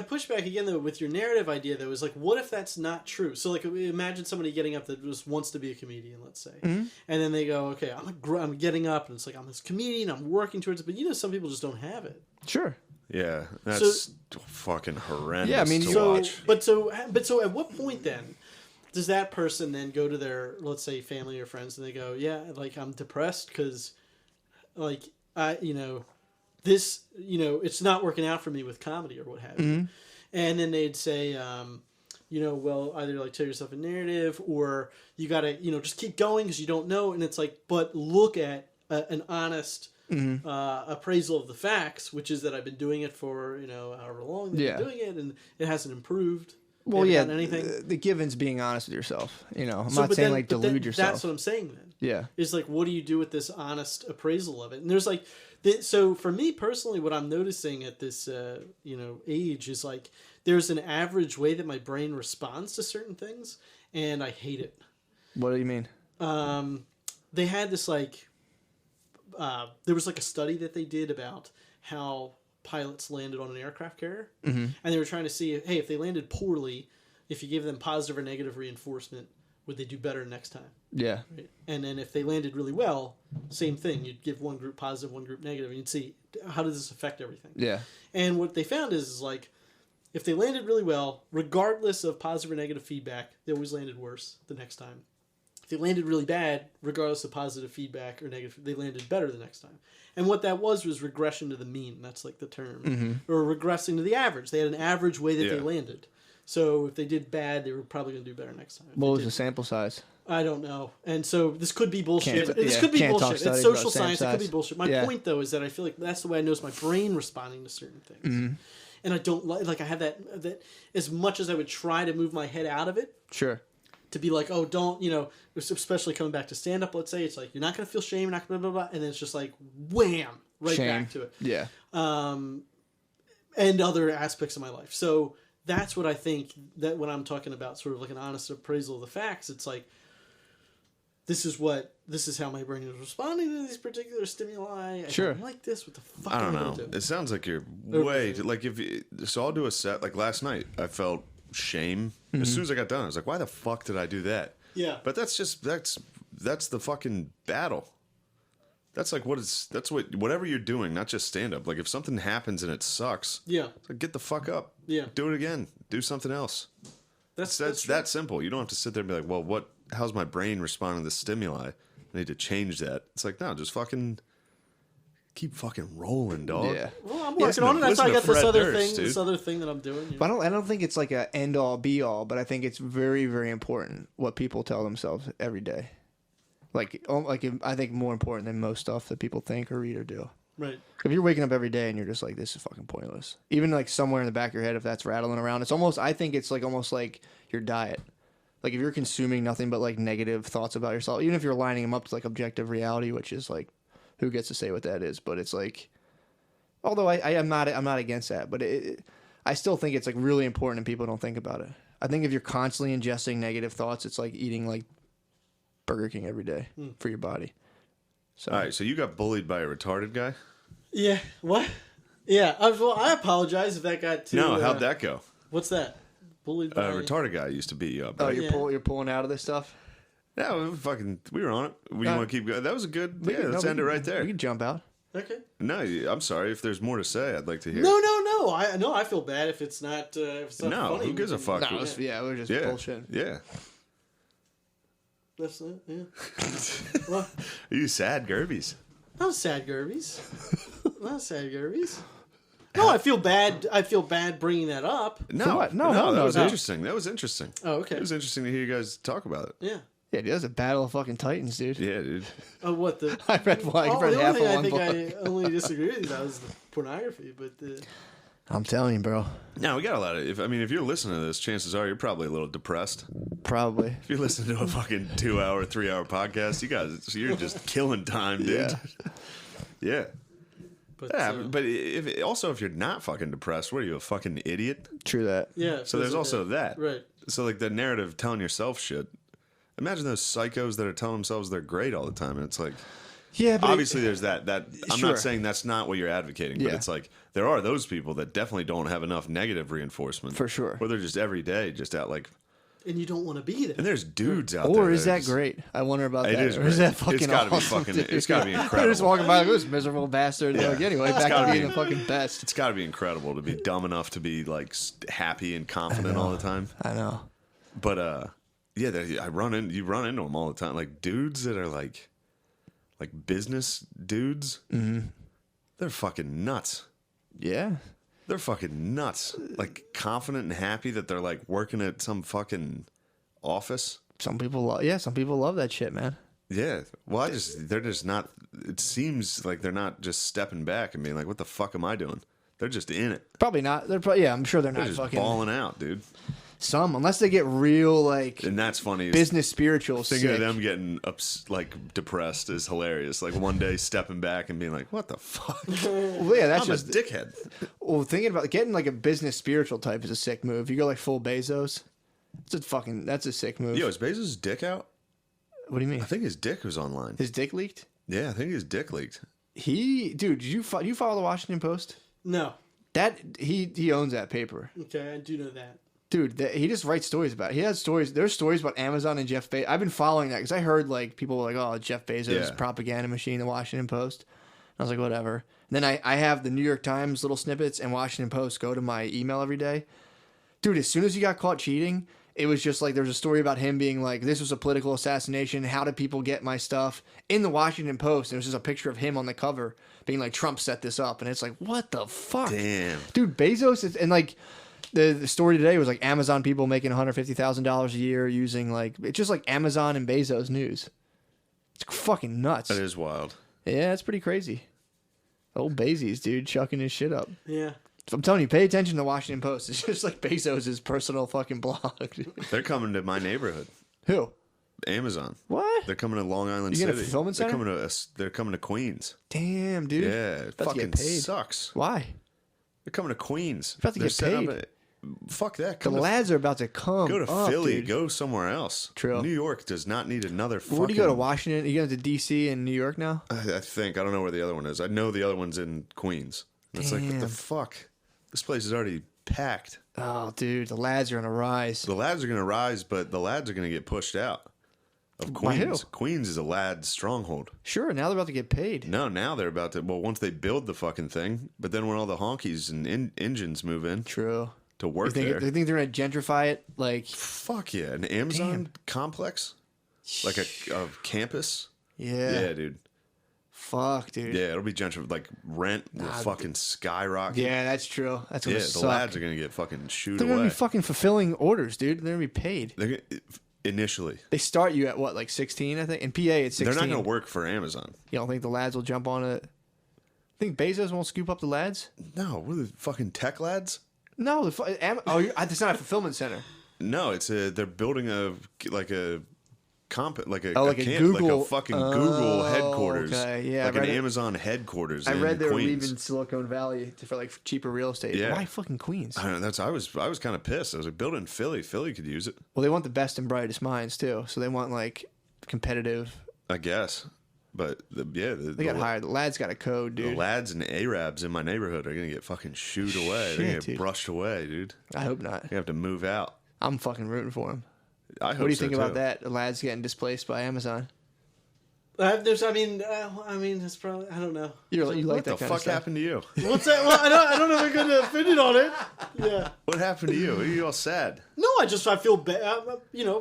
pushback again though with your narrative idea though is like, what if that's not true? So like, imagine somebody getting up that just wants to be a comedian, let's say, and then they go, okay, I'm getting up, and it's like I'm this comedian, I'm working towards it, but some people just don't have it. Sure. Yeah, that's fucking horrendous. Yeah, I mean, to watch. But so at what point then does that person then go to their, let's say, family or friends, and they go, yeah, like, I'm depressed because, like, this, it's not working out for me with comedy or what have you. And then they'd say, well, either like tell yourself a narrative or you got to, just keep going because you don't know. And it's like, but look at an honest appraisal of the facts, which is that I've been doing it for, however long they've been doing it and it hasn't improved. Well, yeah, anything. The given's being honest with yourself. I'm not saying like delude yourself. That's what I'm saying then. Yeah. Is like, what do you do with this honest appraisal of it? And there's like, so for me personally, what I'm noticing at this, age is like, there's an average way that my brain responds to certain things, and I hate it. What do you mean? They had this like, there was like a study that they did about how pilots landed on an aircraft carrier, and they were trying to see, hey, if they landed poorly, if you give them positive or negative reinforcement, would they do better next time? Yeah. Right? And then if they landed really well, same thing. You'd give one group positive, one group negative, and you'd see how does this affect everything. Yeah. And what they found is like, if they landed really well, regardless of positive or negative feedback, they always landed worse the next time. If they landed really bad, regardless of positive feedback or negative, they landed better the next time. And what that was regression to the mean. That's like the term. Or regressing to the average. They had an average way that they landed. So if they did bad, they were probably going to do better next time. What was the sample size? I don't know. And so this could be bullshit. Can't It's talk social about science. sample It could be size. bullshit. My point, though, is that I feel like that's the way I notice my brain responding to certain things. And I don't like I have that as much as I would try to move my head out of it. Sure. To be like, oh, don't, especially coming back to stand-up, let's say, it's like, you're not going to feel shame, you're not going to blah, blah, blah, and then it's just like, wham, right Shame. back to it. Yeah. And other aspects of my life. So that's what I think that when I'm talking about sort of like an honest appraisal of the facts, it's like, this is how my brain is responding to these particular stimuli. I don't like this. What the fuck I don't am I know. gonna do? It sounds like you're way like so I'll do a set like last night. I felt shame as soon as I got done. I was like, why the fuck did I do that? Yeah. But that's the fucking battle. That's like whatever you're doing, not just stand up. Like if something happens and it sucks, it's like get the fuck up. Yeah. Do it again. Do something else. That's that simple. You don't have to sit there and be like, well, how's my brain responding to the stimuli? I need to change that. It's like, no, just fucking keep fucking rolling, dog. Yeah. Well, I'm working on it. That's why I got this other thing that I'm doing. But I don't think it's like a end all be all, but I think it's very, very important what people tell themselves every day. Like I think more important than most stuff that people think or read or do. Right. If you're waking up every day and you're just like, this is fucking pointless. Even like somewhere in the back of your head, if that's rattling around, I think it's like almost like your diet. Like if you're consuming nothing but like negative thoughts about yourself, even if you're lining them up to like objective reality, which is like, who gets to say what that is? But it's like, although I'm not against that, but I still think it's like really important and people don't think about it. I think if you're constantly ingesting negative thoughts, it's like eating like Burger King every day for your body. So. All right, so you got bullied by a retarded guy? Yeah. What? Yeah. I apologize if that got too... No, how'd that go? What's that? Bullied by... A retarded guy used to beat you up. Oh, Right? you're pulling out of this stuff? Yeah, we were on it. We want to keep going. That was a good... let's end it right there. We can jump out. Okay. No, I'm sorry. If there's more to say, I'd like to hear. No. I feel bad if it's not funny. Who gives a fuck? No, we're just bullshit. Yeah. That's it, yeah. What? Are you sad, Gerbiez? Not sad, Gerbiez. Not sad, Gerbiez. No, I feel bad bringing that up. No, what? no, that was no. interesting. That was interesting. Oh, okay. It was interesting to hear you guys talk about it. Yeah. Yeah, dude, that's a battle of fucking titans, dude. Yeah, dude. Oh, what the? I read the half only of thing I one think book. I only disagree with you about was the pornography, but I'm telling you, bro. No, we got a lot of... If you're listening to this, chances are you're probably a little depressed. Probably. If you're listening to a fucking 2-hour, 3-hour podcast, you're just killing time, dude. Yeah. but But if you're not fucking depressed, what are you, a fucking idiot? True that. yeah. So there's also that. Right. So like the narrative telling yourself shit. Imagine those psychos that are telling themselves they're great all the time, and it's like, Yeah, but obviously there's that. I'm Sure. not saying that's not what you're advocating, but Yeah. it's like there are those people that definitely don't have enough negative reinforcement For sure. Or they're just every day just out like and you don't want to be there. And there's dudes out there. Or is that great? I wonder about that. It is Or great. is that fucking It's gotta awesome, be fucking. dude? It's gotta be They're incredible. just walking by like, this miserable bastard. Yeah. Like, anyway, It's back gotta to be- being the fucking best. It's got to be incredible to be dumb enough to be like happy and confident all the time. I know. But yeah, you run into them all the time. Like dudes that are like business dudes. Mm-hmm. They're fucking nuts. Yeah. They're fucking nuts. Like confident and happy that they're like working at some fucking office. Some people love that shit, man. Yeah. Well, they're just not. It seems like they're not just stepping back and being like, "What the fuck am I doing?" They're just in it. Probably not. Yeah, I'm sure they're They're not just fucking balling out, dude. unless they get real like And that's funny. business spiritual Thinking sick. of them getting like depressed is hilarious. Like one day stepping back and being like, "What the fuck?" Well, yeah, that's I'm just a dickhead. Well, thinking about getting like a business spiritual type is a sick move. You go like full Bezos. That's a sick move. Yo, is Bezos' dick out? What do you mean? I think his dick was online. His dick leaked? Yeah, I think his dick leaked. Did you follow the Washington Post? No. That he owns that paper. Okay, I do know that. Dude, he just writes stories about it. He has stories. There's stories about Amazon and Jeff Bezos. I've been following that because I heard like people were like, "Oh, Jeff Bezos propaganda machine," the Washington Post. And I was like, whatever. And then I have the New York Times little snippets and Washington Post go to my email every day. Dude, as soon as he got caught cheating, it was just like there's a story about him being like, "This was a political assassination. How did people get my stuff?" In the Washington Post, there was just a picture of him on the cover being like, "Trump set this up," and it's like, what the fuck, Damn, dude. Bezos is, and like. The story today was like Amazon people making $150,000 a year using like it's just like Amazon and Bezos news. It's fucking nuts. that is wild. Yeah, it's pretty crazy. Old Bezos, dude, chucking his shit up. Yeah. So I'm telling you, pay attention to the Washington Post. It's just like Bezos' personal fucking blog. Dude. They're coming to my neighborhood. Who? Amazon. What? They're coming to Long Island You get a City. fulfillment center? They're coming to Queens. Damn, dude. Yeah, it About to fucking get paid. sucks. Why? They're coming to Queens. About to They're get setting paid. Fuck that. The Come to, lads are about to come. go to up, Philly. Dude. Go somewhere else. True. New York does not need another fucking... Where do you go to Washington? You go to DC and New York now? I think. I don't know where the other one is. I know the other one's in Queens. And it's like, what the Damn. fuck? This place is already packed. Oh, dude, the lads are on a rise. The lads are going to rise, but the lads are going to get pushed out of By Queens. who? Queens is a lad stronghold. Sure, now they're about to get paid. No, now they're about to... Well, once they build the fucking thing, but then when all the honkies and engines move in True. to work You there... think they're gonna gentrify it? Like, Fuck yeah. An Amazon complex? Like a campus? yeah. Yeah, dude. Fuck, dude. Yeah, it'll be gentrified. Like rent will fucking skyrocket. Yeah, that's true. That's gonna Yeah, suck. the lads are gonna get fucking shooed They're away. gonna be fucking fulfilling orders, dude. They're gonna be paid. They're gonna, initially, They start you at what, like 16, I think. In PA, it's 16. they're not gonna work for Amazon. You don't think the lads will jump on it? Think Bezos won't scoop up the lads? No, we're the fucking tech lads. No, it's not a fulfillment center. No, it's they're building a like a Google, fucking Google headquarters. Okay, yeah, like I an read it. Amazon headquarters. I in read they were Queens. leaving Silicon Valley for like cheaper real estate. Yeah. Why fucking Queens? I don't know. I was kind of pissed. I was like, build it in Philly. Philly could use it. Well, they want the best and brightest minds too, so they want like competitive. I guess. But They got hired. The lads got a code, the dude. lads and Arabs in my neighborhood are gonna get fucking shooed away. They're gonna Shit, get dude. brushed away, dude. I hope not. They have to move out. I'm fucking rooting for him. I hope What do you so, think about too. that? The lads getting displaced by Amazon. It's probably, I don't know. You like What that the kind of fuck stuff. happened to you? What's that? Well, I don't know if I'm going to opinion on it. Yeah. What happened to you? Are you all sad? No, I feel bad.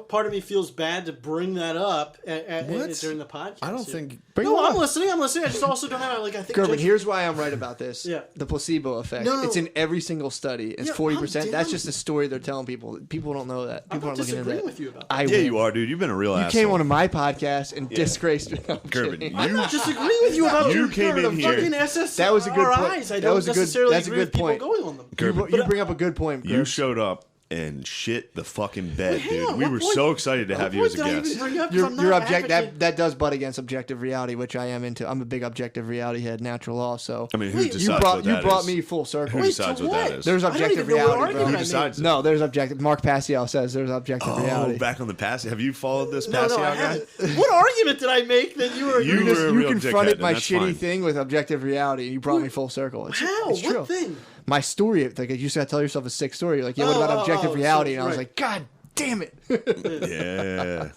Part of me feels bad to bring that up What? during the podcast. I don't here. think. Bring No, it I'm up. listening. I just also don't have I think. Gerben, Judge- here's why I'm right about this. Yeah. The placebo effect. No. It's in every single study. It's Yeah, 40%. I'm That's down. just a story they're telling people. People don't know that. I'm People not aren't looking into disagreeing that. with you about that. I Yeah, will. you are, dude. You've been a real You asshole. came onto my podcast and disgraced me. I'm Gerben, kidding. I'm not disagreeing with you about You your came in here. fucking SSRIs. That was a good point. I That don't was a good- necessarily that's a agree good with people point. going on them. Gerben, You bring up a good point. you Gerb. showed up and shit the fucking bed, Hang dude. on, We what were point- so excited to what have you point as a did I even guest. bring up? 'Cause You're, I'm you're not object advocating- that does butt against objective reality, which I am into. I'm a big objective reality head, natural law. So I mean, who Wait, decides you what brought that is? me full circle. Who Wait, decides to what that what? is? There's I don't objective even know what reality, bro. argument Who I made. decides? No, there's objective. Mark Passio says there's objective Oh, reality. back on the pass. Have you followed this No, Passio I guy? haven't. What argument did I make that you were? You You, were a real confronted dickhead, my and that's shitty fine. thing with objective reality. You brought me full circle. It's, How? it's true. What thing? My story, like you just gotta tell yourself a sick story. You're like, yeah, what about objective reality? And I was right. like, God damn it. Yeah.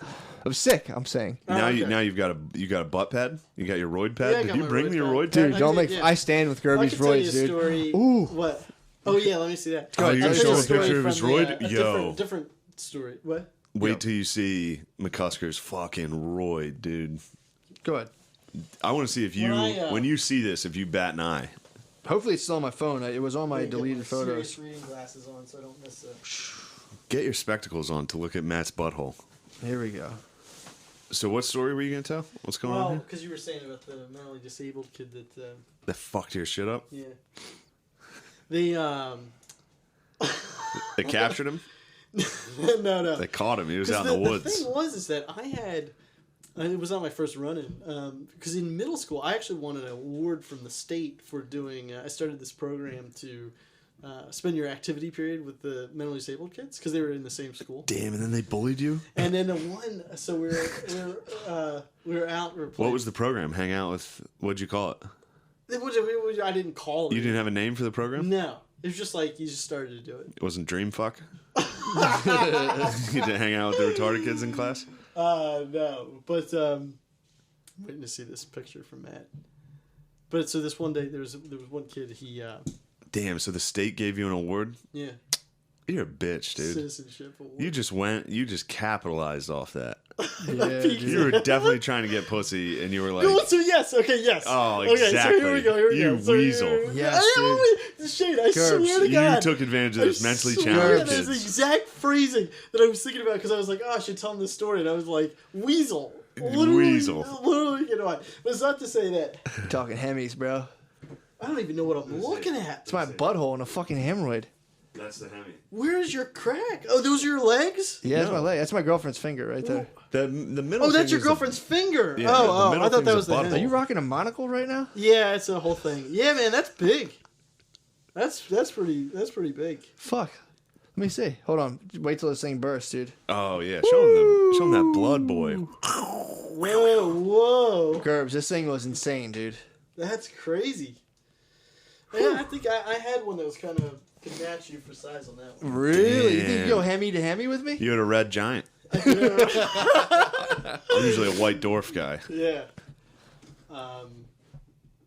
I'm sick. I'm saying, Now okay. you've got a butt pad. You got your roid pad. Yeah, I Did got you my bring roid me your pad. roid dude. pad? Don't I make. did, yeah. I stand with I Gerbiez can tell you roids, a dude. story. Ooh. What? Oh yeah, let me see that. Oh, you're I'll gonna tell you show a a story picture of from his the, roid? a Yo. different story. What? Wait till you see McCusker's fucking roid, dude. Go ahead. I want to see if you, when you see this, if you bat an eye. Hopefully, it's still on my phone. It was on my deleted photos. Serious reading glasses on, so I don't miss it. Get your spectacles on to look at Matt's butthole. Here we go. So what story were you going to tell? What's going on Well, here? because you were saying about the mentally disabled kid that, That fucked your shit up? yeah, they They captured him? no. They caught him. He was 'Cause out in the woods. The thing was is that I had, it was not my first run-in, because in middle school I actually won an award from the state for doing. I started this program to spend your activity period with the mentally disabled kids because they were in the same school. Damn, and then they bullied you? And then the one, so we were out. We were playing. What was the program? Hang out with, what'd you call it? I didn't call it. You didn't have a name for the program? No, it was just like you just started to do it. It wasn't Dream Fuck? You didn't hang out with the retarded kids in class? No, but I'm waiting to see this picture from Matt. But so this one day there was one kid. He Damn, so the state gave you an award? yeah, You're a bitch, dude. citizenship award. You just capitalized off that. Yeah, Peak. dude. You were definitely trying to get pussy, and you were like, Oh, so yes, okay, yes. Oh, Okay, so exactly. here we go. You So weasel. Yes, Shade, I Curbs, swear to you God. took advantage of this I mentally swear challenged That's the kids. exact phrasing that I was thinking about because I was like, oh, I should tell him this story. And I was like, weasel. Weasel. Literally, you know what? But it's not to say that. You're talking Hemis, bro. I don't even know what I'm looking at. It's my butthole and a fucking hemorrhoid. That's the Hemi. Where's your crack? Oh, those are your legs? Yeah, that's No. my leg. That's my girlfriend's finger right there. The middle. Oh, that's your finger's girlfriend's finger. Yeah, the oh, middle I thought that finger's was the the butthole. Are hand. you rocking a monocle right now? Yeah, it's a whole thing. Yeah, man, that's big. That's pretty big. Fuck. Let me see. Hold on. Wait till this thing bursts, dude. Oh yeah, show him that blood, boy. Whoa. Gerbs, this thing was insane, dude. That's crazy. Yeah, I think I had one that was kind of could match you for size on that one. Really? You think Damn. you go Hemi to Hemi with me? You had a red giant. I'm usually a white dwarf guy. Yeah.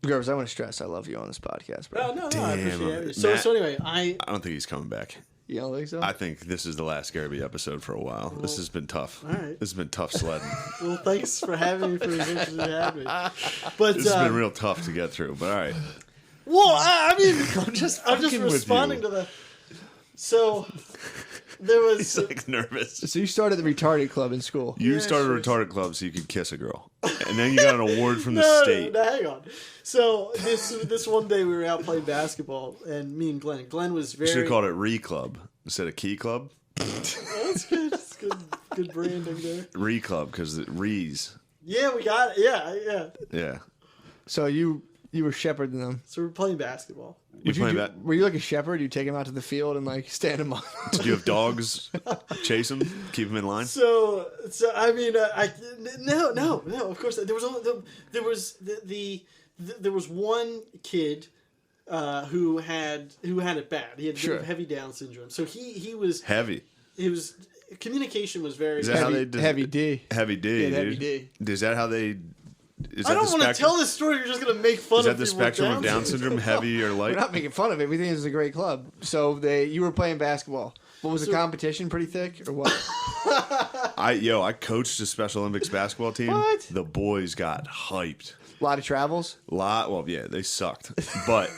Gerbs, I want to stress I love you on this podcast, bro. No, I Damn, appreciate it. Matt. So anyway, I I don't think he's coming back. You don't think so? I think this is the last Gerbiez episode for a while. This has been tough. all right. This has been tough sledding. well, thanks for having me for as interested in having me. But This has been real tough to get through. But all right, well, I mean, I'm just I'm just fucking with responding you. to the. So there was. He's like nervous. So you started the retarded club in school. You Yeah, started sure. a retarded club so you could kiss a girl, and then you got an award from the No, state. no, hang on. So this one day we were out playing basketball, and me and Glenn. Glenn was very. Should have called it Re Club instead of Key Club. That's good. That's good branding there. Re Club because it rees. Yeah, we got it. Yeah. Yeah. So you were shepherding them. So we're playing basketball. You playing that? Were you like a shepherd? You take them out to the field and like stand them up. Did you have dogs chase them, keep them in line? So I mean, no. Of course, there was only there was one kid who had it bad. He had Sure. heavy Down syndrome. So he was Heavy. communication was very. Is that how Heavy, they heavy D. Heavy D, Yeah, dude. heavy D. Is that how they? Is I that don't the want to spectrum? tell this story. You're just gonna make fun Is of that the people with spectrum of Down syndrome? Heavy or We're light? not making fun of it. We think this is a great club. So you were playing basketball. What was the competition? Pretty thick or what? I coached a Special Olympics basketball team. What? The boys got hyped. A lot of travels. Well, yeah, they sucked, but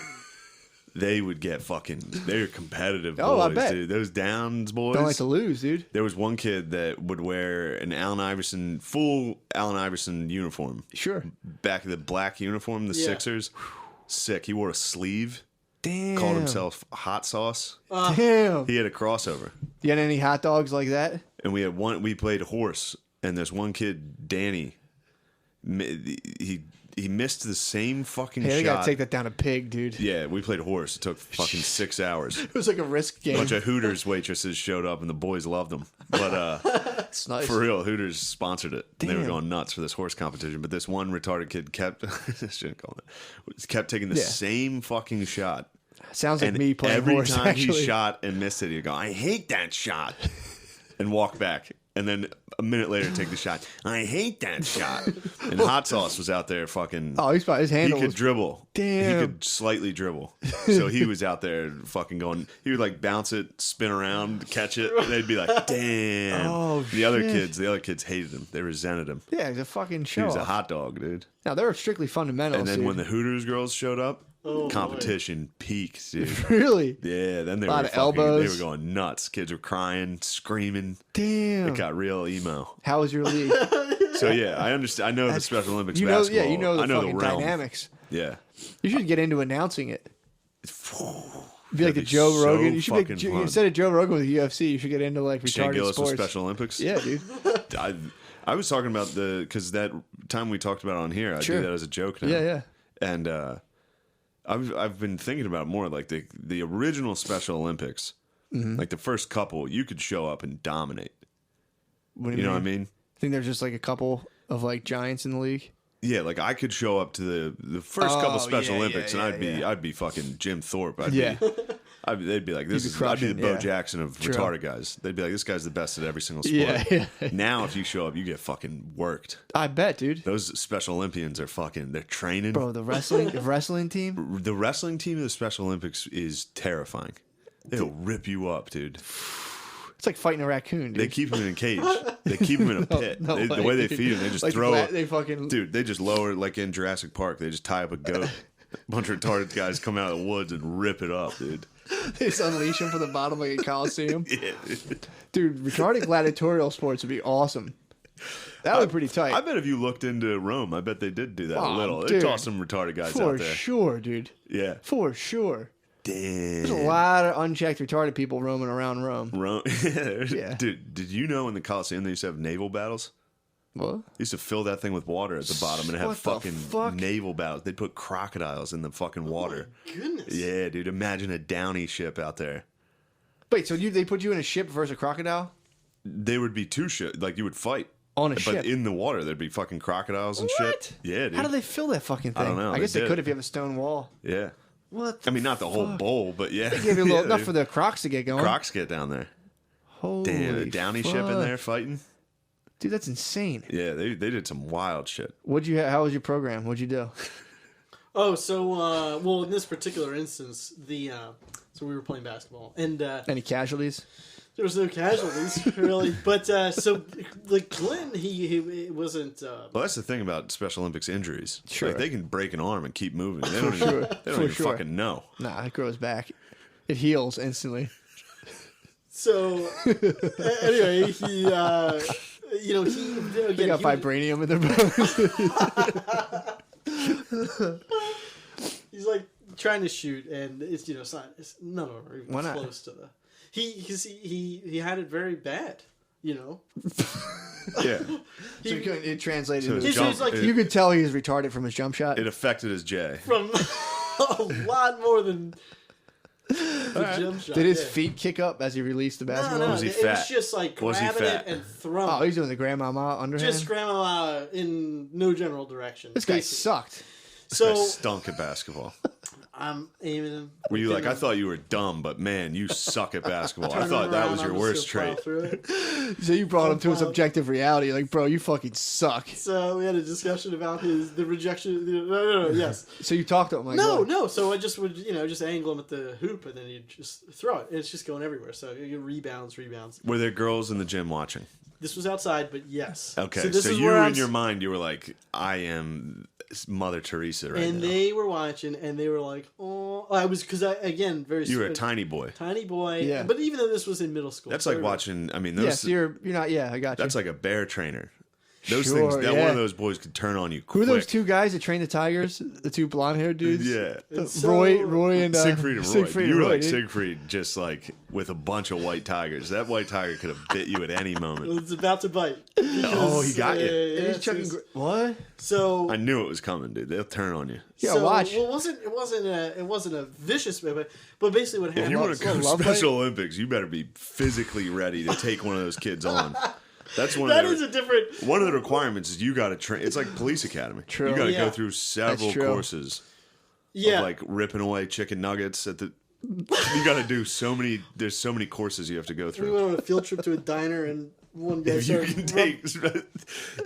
they would get they were competitive Oh, I boys, bet. dude. Those Downs boys. Don't like to lose, dude. There was one kid that would wear an full Allen Iverson uniform. Sure. Back of the black uniform, the Yeah. Sixers. Sick. He wore a sleeve. Damn. Called himself Hot Sauce. Damn. He had a crossover. You had any hot dogs like that? And we played horse, and there's one kid, Danny. He missed the same fucking Hey, they shot. gotta take that down a pig, dude. Yeah, we played horse. It took fucking 6 hours. It was like a risk A game. bunch of Hooters waitresses showed up, and the boys loved them. But It's nice. for real, Hooters sponsored it. They were Damn. going nuts for this horse competition. But this one retarded kid kept taking the Yeah. same fucking shot. Sounds like And me playing every horse. time Actually, he shot and missed it, he'd go, "I hate that shot." and walk back. And then a minute later, take the shot. I hate that shot. And Hot Sauce was out there fucking. Oh, his handle. He could was, dribble. Damn. He could slightly dribble. So he was out there fucking going. He would like bounce it, spin around, catch it. And they'd be like, "Damn!" Oh, the other kids hated him. They resented him. Yeah, he's a fucking show. He was a off. hot dog, dude. Now they were strictly fundamentals. And then dude. when the Hooters girls showed up, Oh, competition peaked, dude. Really? Yeah, then they Lot were of fucking, elbows. they were going nuts. Kids were crying, screaming. Damn. It got real emo. How was your league? So yeah, I understand. I know the Special Olympics you know, basketball. yeah, you know the I know fucking the realm. dynamics. Yeah. You should get into announcing it. Be That'd like the be Joe so Rogan. You should be fucking fun. instead of Joe Rogan with the UFC, you should get into like Shane retarded Gillis with sports. Special Olympics. Yeah, dude. I was talking about because that time we talked about it on here, I Sure. do that as a joke now. Yeah, yeah. And I've been thinking about more like the original Special Olympics, Mm-hmm. like the first couple, you could show up and dominate. What do You know what I mean? I think there's just like a couple of like giants in the league. Yeah, like I could show up to the first couple Oh, Special yeah, Olympics, yeah, and I'd be fucking Jim Thorpe. I'd Yeah. they'd be like, this be is I'd be the crushing, Bo yeah. Jackson of True. retarded guys. They'd be like, this guy's the best at every single sport. Yeah, yeah. Now, if you show up, you get fucking worked. I bet, dude. Those Special Olympians are fucking. They're training. Bro, the wrestling team. The wrestling team of the Special Olympics is terrifying. They'll rip you up, dude. It's like fighting a raccoon, dude. They keep him in a cage. They keep him in a pit. No The way they dude. feed him, they just Like throw it. They fucking Dude, they just lower it like in Jurassic Park. They just tie up a goat. A bunch of retarded guys come out of the woods and rip it up, dude. they just unleash him from the bottom like a coliseum. Yeah. Dude, retarded gladiatorial sports would be awesome. That would be pretty tight. I bet if you looked into Rome, I bet they did do that a Oh, little. They dude. tossed some retarded guys For out there. sure, dude. Yeah. For sure. Damn. There's a lot of unchecked retarded people roaming around Rome. Rome. Yeah. Dude, did you know in the Coliseum they used to have naval battles? What? They used to fill that thing with water at the bottom and have What the fucking fuck? naval battles. They'd put crocodiles in the fucking water. Goodness. Yeah, dude. Imagine a downy ship out there. Wait, so they put you in a ship versus a crocodile? There would be two ships. Like, you would fight. On a But ship? in the water, there'd be fucking crocodiles and What? shit. Yeah, dude. How do they fill that fucking thing? don't know. I guess They they did. could if you have a stone wall. Yeah. What? I mean, not the whole bowl, but yeah. They give you a little, Yeah, enough they- for the crocs to get going. Crocs get down there. Holy Damn, a downy ship in fuck. there fighting. Dude, that's insane. Yeah, they did some wild shit. How was your program? What'd you do? Oh, so well, in this particular instance, so we were playing basketball, and Any casualties? there was no casualties really. But so like Glenn, he wasn't. Well, that's the thing about Special Olympics injuries. Sure. Like, they can break an arm and keep moving. They don't, sure. even, they don't For even sure. fucking know. Nah, it grows back. It heals instantly. So anyway, he he They again, got he, vibranium in their bones. he's like trying to shoot, and it's it's not none of them are even Why not? close to the. He had it very bad, Yeah. So it translated So into his He seems jump, like it, you could tell he was retarded from his jump shot. it affected his J. from a lot more than the jump shot. Did his yeah. feet kick up as he released the No, basketball? no, Was he it fat? was just like Was he grabbing fat? it and throwing. Oh, he's doing the grandmama underhand. just grandma in no general direction. This guy basically. sucked. I So stunk at basketball. I'm aiming him. Were you like, I thought you were dumb, but man, you suck at basketball. I Turn thought him that around, was your I'm worst just gonna trait. plow through it. So you brought him to his Well- objective reality. Like, bro, you fucking suck. So we had a discussion about the rejection. No, yes. So you talked to him like, No, what? no. So I just would, just angle him at the hoop, and then you just throw it. And it's just going everywhere. So you get rebounds. Were there girls in the gym watching? This was outside, but yes. Okay, this so is you where in I'm your mind, you were like, I am Mother Teresa right and now. they were watching, and they were like, "Oh, I was," because again, very. You were a tiny boy. tiny boy. Yeah. But even though this was in middle school, That's so like everybody- watching, I mean, those, Yes, you're not. Yeah, I got you. that's like a bear trainer. Those Sure, things, that one yeah. of those boys could turn on you Who quick. are those two guys that train the Tigers? The two blonde-haired dudes? Yeah. So- Roy and Siegfried and Roy. Siegfried You and were Roy, like dude. Siegfried, just like with a bunch of white tigers. That white tiger could have bit you at any moment. It's about to bite. Oh, he got you. And he's it's chucking. just- What? So I knew it was coming, dude. They'll turn on you. Yeah, so, watch. Well, it wasn't a vicious, but basically what If happened. you want was, to go to love Special Olympics, you better be physically ready to take one of those kids on. That's one that of is the a different. one of the requirements is you got to train. It's like police academy. True. You got to Yeah. go through several That's true. courses Yeah, of like ripping away chicken nuggets at the You got to do so many. There's so many courses you have to go We through. went on a field trip to a diner, and one guy If you started can take,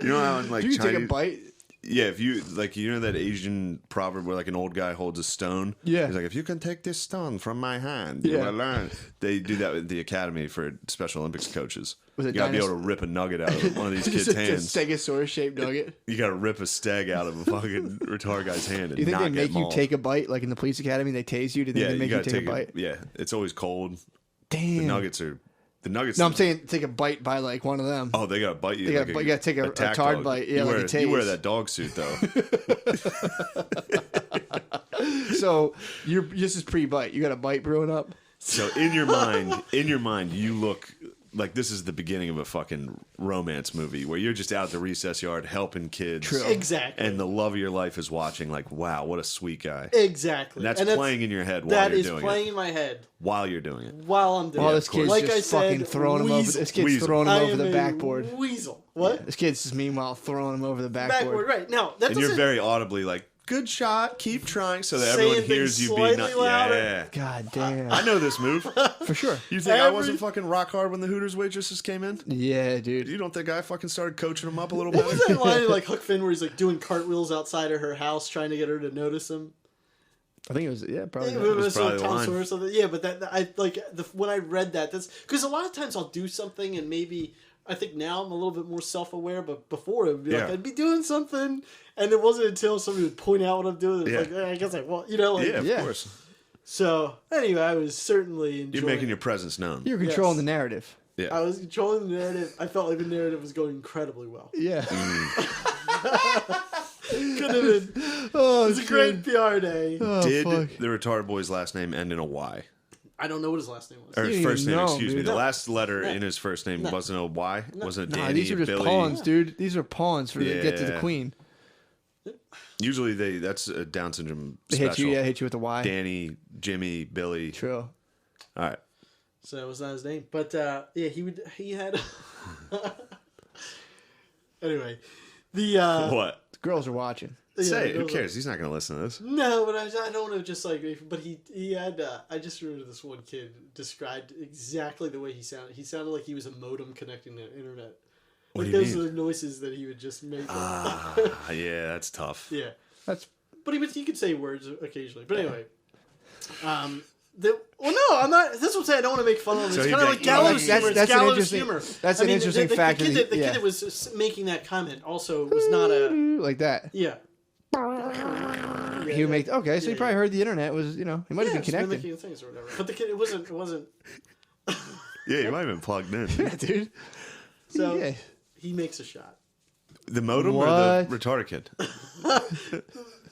you know how in like You can Chinese, take a bite. yeah. If you like, you know that Asian proverb where like an old guy holds a stone. Yeah. He's like, if you can take this stone from my hand, you Yeah. will learn. They do that with the academy for Special Olympics coaches. Was You it gotta be able to dinosaur? rip a nugget out of one of these Just kids' a hands. Stegosaurus-shaped nugget. You gotta rip a steg out of a fucking retard guy's hand and You think not they make get you mauled. take a bite, like in the police academy? They tase you. Do they Yeah, make you you gotta take a bite? Yeah, it's always cold. Damn. The nuggets are the nuggets. No, I'm saying take a bite by like one of them. Oh, they gotta bite you. You gotta- you gotta take a attack tard dog. bite, yeah, you, like wear, a you wear tase. that dog suit though. So this is pre-bite. You got a bite brewing up. So in your mind, you look like this is the beginning of a fucking romance movie where you're just out at the recess yard helping kids. True. exactly. And the love of your life is watching. Like, wow, what a sweet guy. Exactly. And that's playing in your head while That you're is doing playing it. in my head While you're doing it. while I'm doing While it. this kid's Like just I said, fucking throwing him over. weasel. This kid's Weasel. throwing him I over am the a backboard. Weasel. What? This kid's just meanwhile throwing him over the backboard. Backboard, right. Now, that And doesn't... you're very audibly like, good shot, keep trying, so that Saying everyone things hears you being slightly not. louder. Yeah. God damn. I know this move. For sure. You think I Every- wasn't fucking rock hard when the Hooters waitresses came in? Yeah, dude. You don't think I fucking started coaching them up a little What was better? that line in like Huck Finn where he's like doing cartwheels outside of her house trying to get her to notice him? I think it was probably. Yeah, that. it was probably like the Tom line. Sawyer or something. Yeah, but that I like when I read that. That's because a lot of times I'll do something and maybe I think now I'm a little bit more self-aware. But before it would be like Yeah. I'd be doing something, and it wasn't until somebody would point out what I'm doing. It's Yeah. like I guess like like Yeah, of Yeah. course. So anyway, I was certainly enjoying. You're making your presence known. You're controlling Yes. the narrative. Yeah. I was controlling the narrative. I felt like the narrative was going incredibly well. Yeah. Could have been. Oh, It was a great PR day. Oh, Did fuck. the retarded boy's last name end in a Y? I don't know what his last name was. Or You his didn't first even name, know, excuse me. dude. The No. last letter No. in his first name No. wasn't a Y? Wasn't it Nah, Danny, these are just Billy? pawns, dude. These are pawns for to get to the Yeah. queen. Usually that's a Down syndrome They special. hit you with a Y. Danny, Jimmy, Billy. True. All right. So that was not his name, but yeah, he had. Anyway, the What? The girls are watching. yeah, Say it. Who those- cares? He's not going to listen to this. No, but I don't know. Just like, but he had. I just remember this one kid described exactly the way he sounded. He sounded like he was a modem connecting to the internet. What Like do you those mean? are the noises that he would just make. Ah, yeah, that's tough. Yeah, That's but he could say words occasionally. But anyway, well, no, I'm not. That's what I'm saying. I don't want to make fun of him. So It's he'd kind be of like, like gallows that's- humor. that's It's an gallows interesting- humor. that's an interesting fact The kid, that that, he- the yeah. kid that was making that comment also was not a. like that. Yeah. He would make okay, so he Yeah, probably heard the internet was he might have been just connected. mimicking things or whatever. But the kid, it wasn't. Yeah, you might have been plugged in. Yeah, dude. So Yeah. he makes a shot. The modem or What? the retarded kid?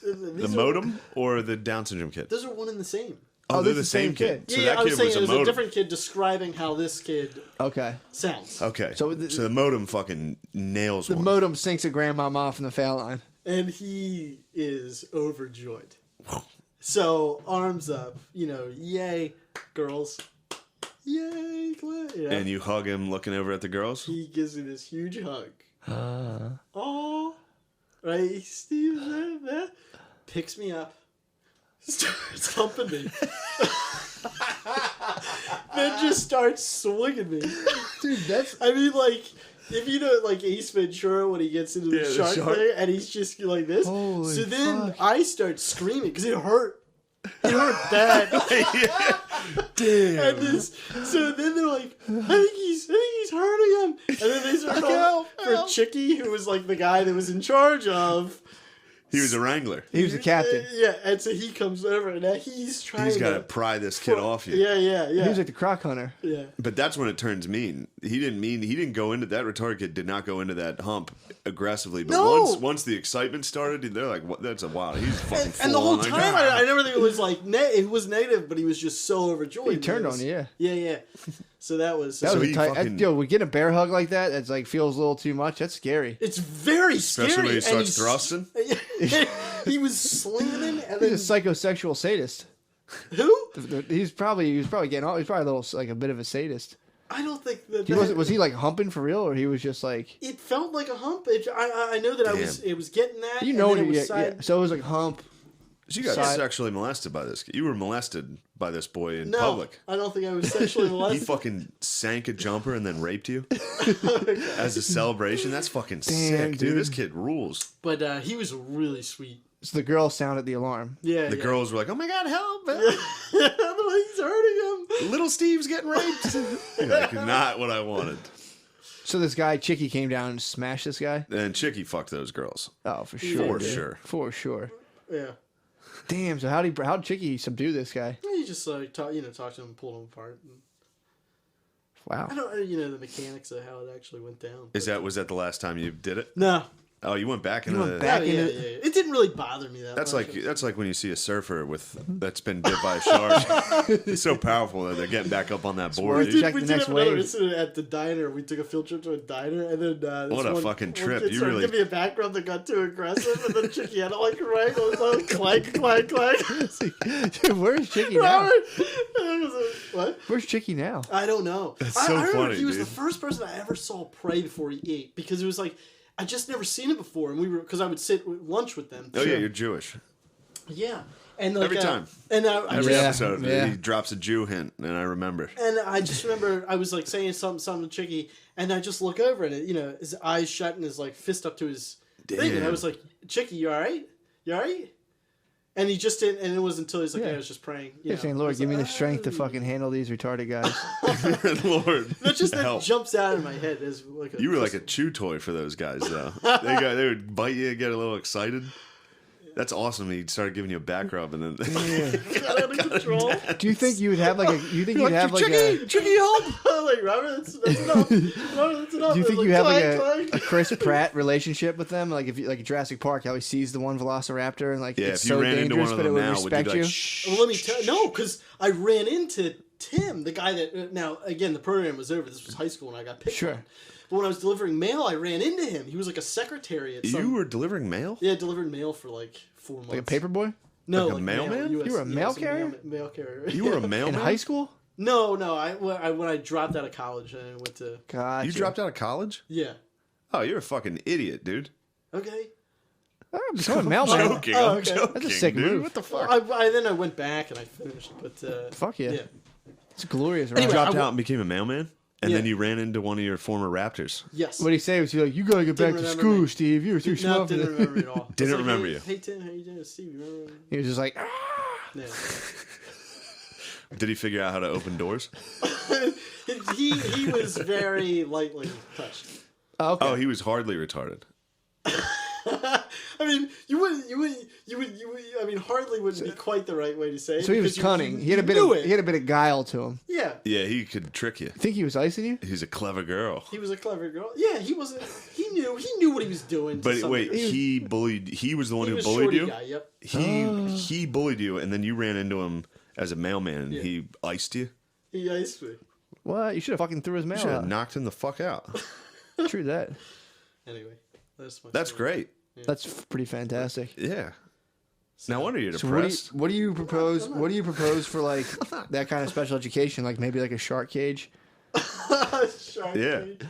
The These are- modem or the Down syndrome kid? Those are one and the same. Oh, Oh, they're this the is the same same kid. kid. So Yeah, that I was kid saying was it a was modem. a different kid describing how this kid Okay. sounds. Okay. So So the- the modem fucking nails The one. modem sinks a grandmama off in the foul line. And he is overjoyed. So arms up, yay, girls. Yay, Clint. And you hug him looking over at the girls? He gives me this huge hug. Oh, right, Steve, picks me up, starts humping me, then just starts swinging me. Dude, that's I mean, like, if you know, like Ace Ventura when he gets into the Yeah, the shark shark. thing and he's just like this. Holy so then fuck. I start screaming because it hurt. It hurt bad. Damn. And so then they're like, I think he's hurting him. And then they start calling for Chicky, who was like the guy that was in charge of. He was a wrangler. he was the captain. Yeah, and so he comes over and now he's trying He's got to to pry this kid off you. Yeah. He was like the croc hunter. Yeah. But that's when it turns mean. He didn't go into that retarded kid did not go into that hump aggressively. But No. once the excitement started, they're like, "What? That's a wild." He's fucking. And the whole full on, time, like, I never think it was like it was negative, but he was just so overjoyed. He turned It was- on you, yeah. Yeah. So that was. That So was he a tight. fucking- Yo, we get a bear hug like that. That's like feels a little too much. That's scary. It's very scary. Especially when he and starts he's- thrusting. he was slamming, and He's then a psychosexual sadist. who? He was probably getting all. He's probably a little like a bit of a sadist. I don't think that. He was he like humping for real, or he was just like It felt like a hump. I know that Damn. it was getting that. you and know then what? it was Yeah. So it was like hump, You got side. sexually molested by this. You were molested by this boy in No, public. I don't think I was sexually He molested. fucking sank a jumper and then raped you as a celebration. That's fucking Damn, sick, dude. dude. This kid rules. But he was really sweet. So the girl sounded the alarm. Yeah, The yeah. girls were like, "Oh my god, help! He's hurting him. Little Steve's getting raped." You're like, not what I wanted. So this guy, Chicky, came down and smashed this guy? And Chicky fucked those girls. Oh, for sure. For dude. sure. For sure. Yeah. Damn, so how'd Chicky subdue this guy? He just like talked to him, and pulled him apart. And Wow. I don't, the mechanics of how it actually went down. Was that the last time you did it? No. Oh, you went back into went the. back? Yeah, in yeah, it? yeah. It didn't really bother me that That's much. like when you see a surfer that's been bit by a shark. It's so powerful that they're getting back up on that board. worth Dude. Check we the did next have another wave. incident at the diner. We took a field trip to a diner, and then this What a one, fucking one trip. kid You started really- giving me a background that got too aggressive, and then Chicky had to like wrangle his own clank, clank, clank. Dude, where's Chicky now? Robert, what? Where's Chicky now? I don't know. That's I so remember funny, he was dude. the first person I ever saw pray before he ate, because it was like I just never seen it before, and because I would sit with lunch with them. Oh yeah, you're Jewish. Yeah, and like, Every time. and I Every Yeah, episode, yeah. he drops a Jew hint, and I remember. And I just remember I was like saying something to Chicky, and I just look over and his eyes shut and his like fist up to his thing, and I Damn. was like, Chicky, you all right? You all right? And he just didn't, and it wasn't until he's like, Yeah. I was just praying. You're saying, Lord, give me the strength to fucking handle these retarded guys. Lord, that help. jumps out of my head as like You were like a chew toy for those guys, though. They would bite you, get a little excited. That's awesome. He started giving you a back rub, and then got out of control. Do you think you would have like a? You think You're you'd have like Chicky, a? Chicky, help! I'm like, Robert, that's enough. Robert, that's enough. Do you think I was you have like clank, a clank. Chris Pratt relationship with them? Like if you like Jurassic Park, how he sees the one Velociraptor and like Yeah, it's if you so ran into dangerous, one of but it them would now, would you respect be you. like, shh? Well, let me tell no, because I ran into Tim, the guy that now again the program was over. This was high school, and I got picked Sure. on. But when I was delivering mail, I ran into him. He was like a secretary at some. You were delivering mail? Yeah, delivered mail for like 4 months. Like a paper boy No, like a mailman? mail, You were a mail carrier? Mail carrier. You were a mailman? in high school. No. When I dropped out of college, and I went to God, You dropped out of college? yeah. Oh, you're a fucking idiot, dude. Okay. Become a mailman. Joking. Oh, I'm okay. joking. That's a sick dude. move. What the fuck? Then I went back and I finished, but Fuck yeah. yeah. It's glorious. Right? Anyway, Dropped I out and became a mailman? And Yeah. then you ran into one of your former Raptors. Yes. What did he say? Was he like, you gotta get back Didn't to remember school, me. Steve? You were too No, smart for didn't this. remember me at all. Didn't It's like, remember hey, you. Hey Tim, how you doing? Steve, you remember me? He was just like, Yeah. Did he figure out how to open doors? he was very lightly touched. oh, okay. Oh, he was hardly retarded. I mean, you would. I mean, hardly wouldn't be quite the right way to say it. So he was because cunning. He had a bit knew of it. he had a bit of guile to him. Yeah, Yeah, he could trick you. Think he was icing you? He's a clever girl. he was a clever girl. Yeah, he wasn't. He knew what he was doing. to But some wait, degree. he bullied. He was the one He who was bullied shorty you. guy. Yep. He bullied you, and then you ran into him as a mailman, and Yeah. he iced you. He iced me. What? You should have fucking threw his mail Should have out. knocked him the fuck out. True that. Anyway, that's my That's story. great. That's pretty fantastic. Yeah. No wonder you're So depressed. what do you propose? What do you propose for like that kind of special education? Like maybe like a shark cage? Shark Yeah. Tank.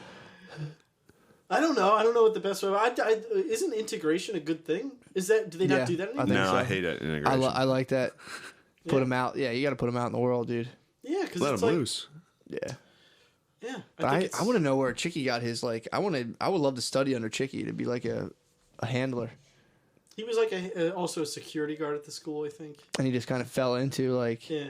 I don't know. I don't know what the best way. Isn't integration a good thing? Is that? Do they Yeah, not do that I anymore? think No, so. I hate that integration. I like that. Put Yeah. them out. Yeah, you got to put them out in the world, dude. Yeah, because Let it's him like, loose. Yeah. yeah. But think I it's- want to know where Chicky got his like. I would love to study under Chicky to be like a handler, He was like also a security guard at the school, I think. and he just kind of fell into like Yeah,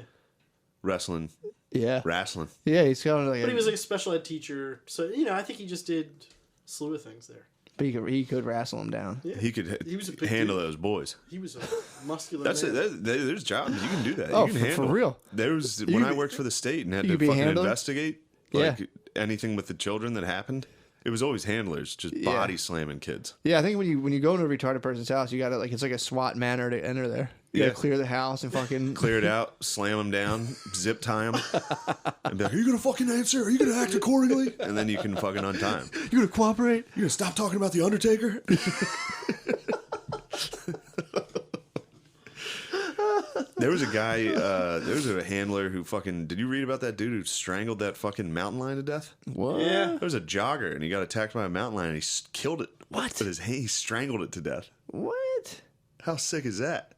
Wrestling. yeah Wrestling. he's kind of like. but he was like a special ed teacher, so I think he just did a slew of things there. but he could wrestle him down. Yeah, He could He was a big handle dude. those boys. He was a muscular. That's man. it. There's jobs. You can do that. Oh, you can for handle. real? There was You when could I be- worked for the state and had you to could be a fucking handler? investigate like anything with the children that happened. It was always handlers just body slamming kids. Yeah, I think when you go into a retarded person's house, you got to like it's like a SWAT manner to enter there. You Yeah. got to clear the house and fucking Clear it out, slam them down, zip tie them, and be like, "Are you gonna fucking answer? Are you gonna act accordingly?" And then you can fucking untie them. You gonna cooperate? You gonna stop talking about the Undertaker? There was a guy, there was a handler who fucking. Did you read about that dude who strangled that fucking mountain lion to death? What? Yeah. There was a jogger and he got attacked by a mountain lion and he killed it. What? With his hand, he strangled it to death. What? How sick is that?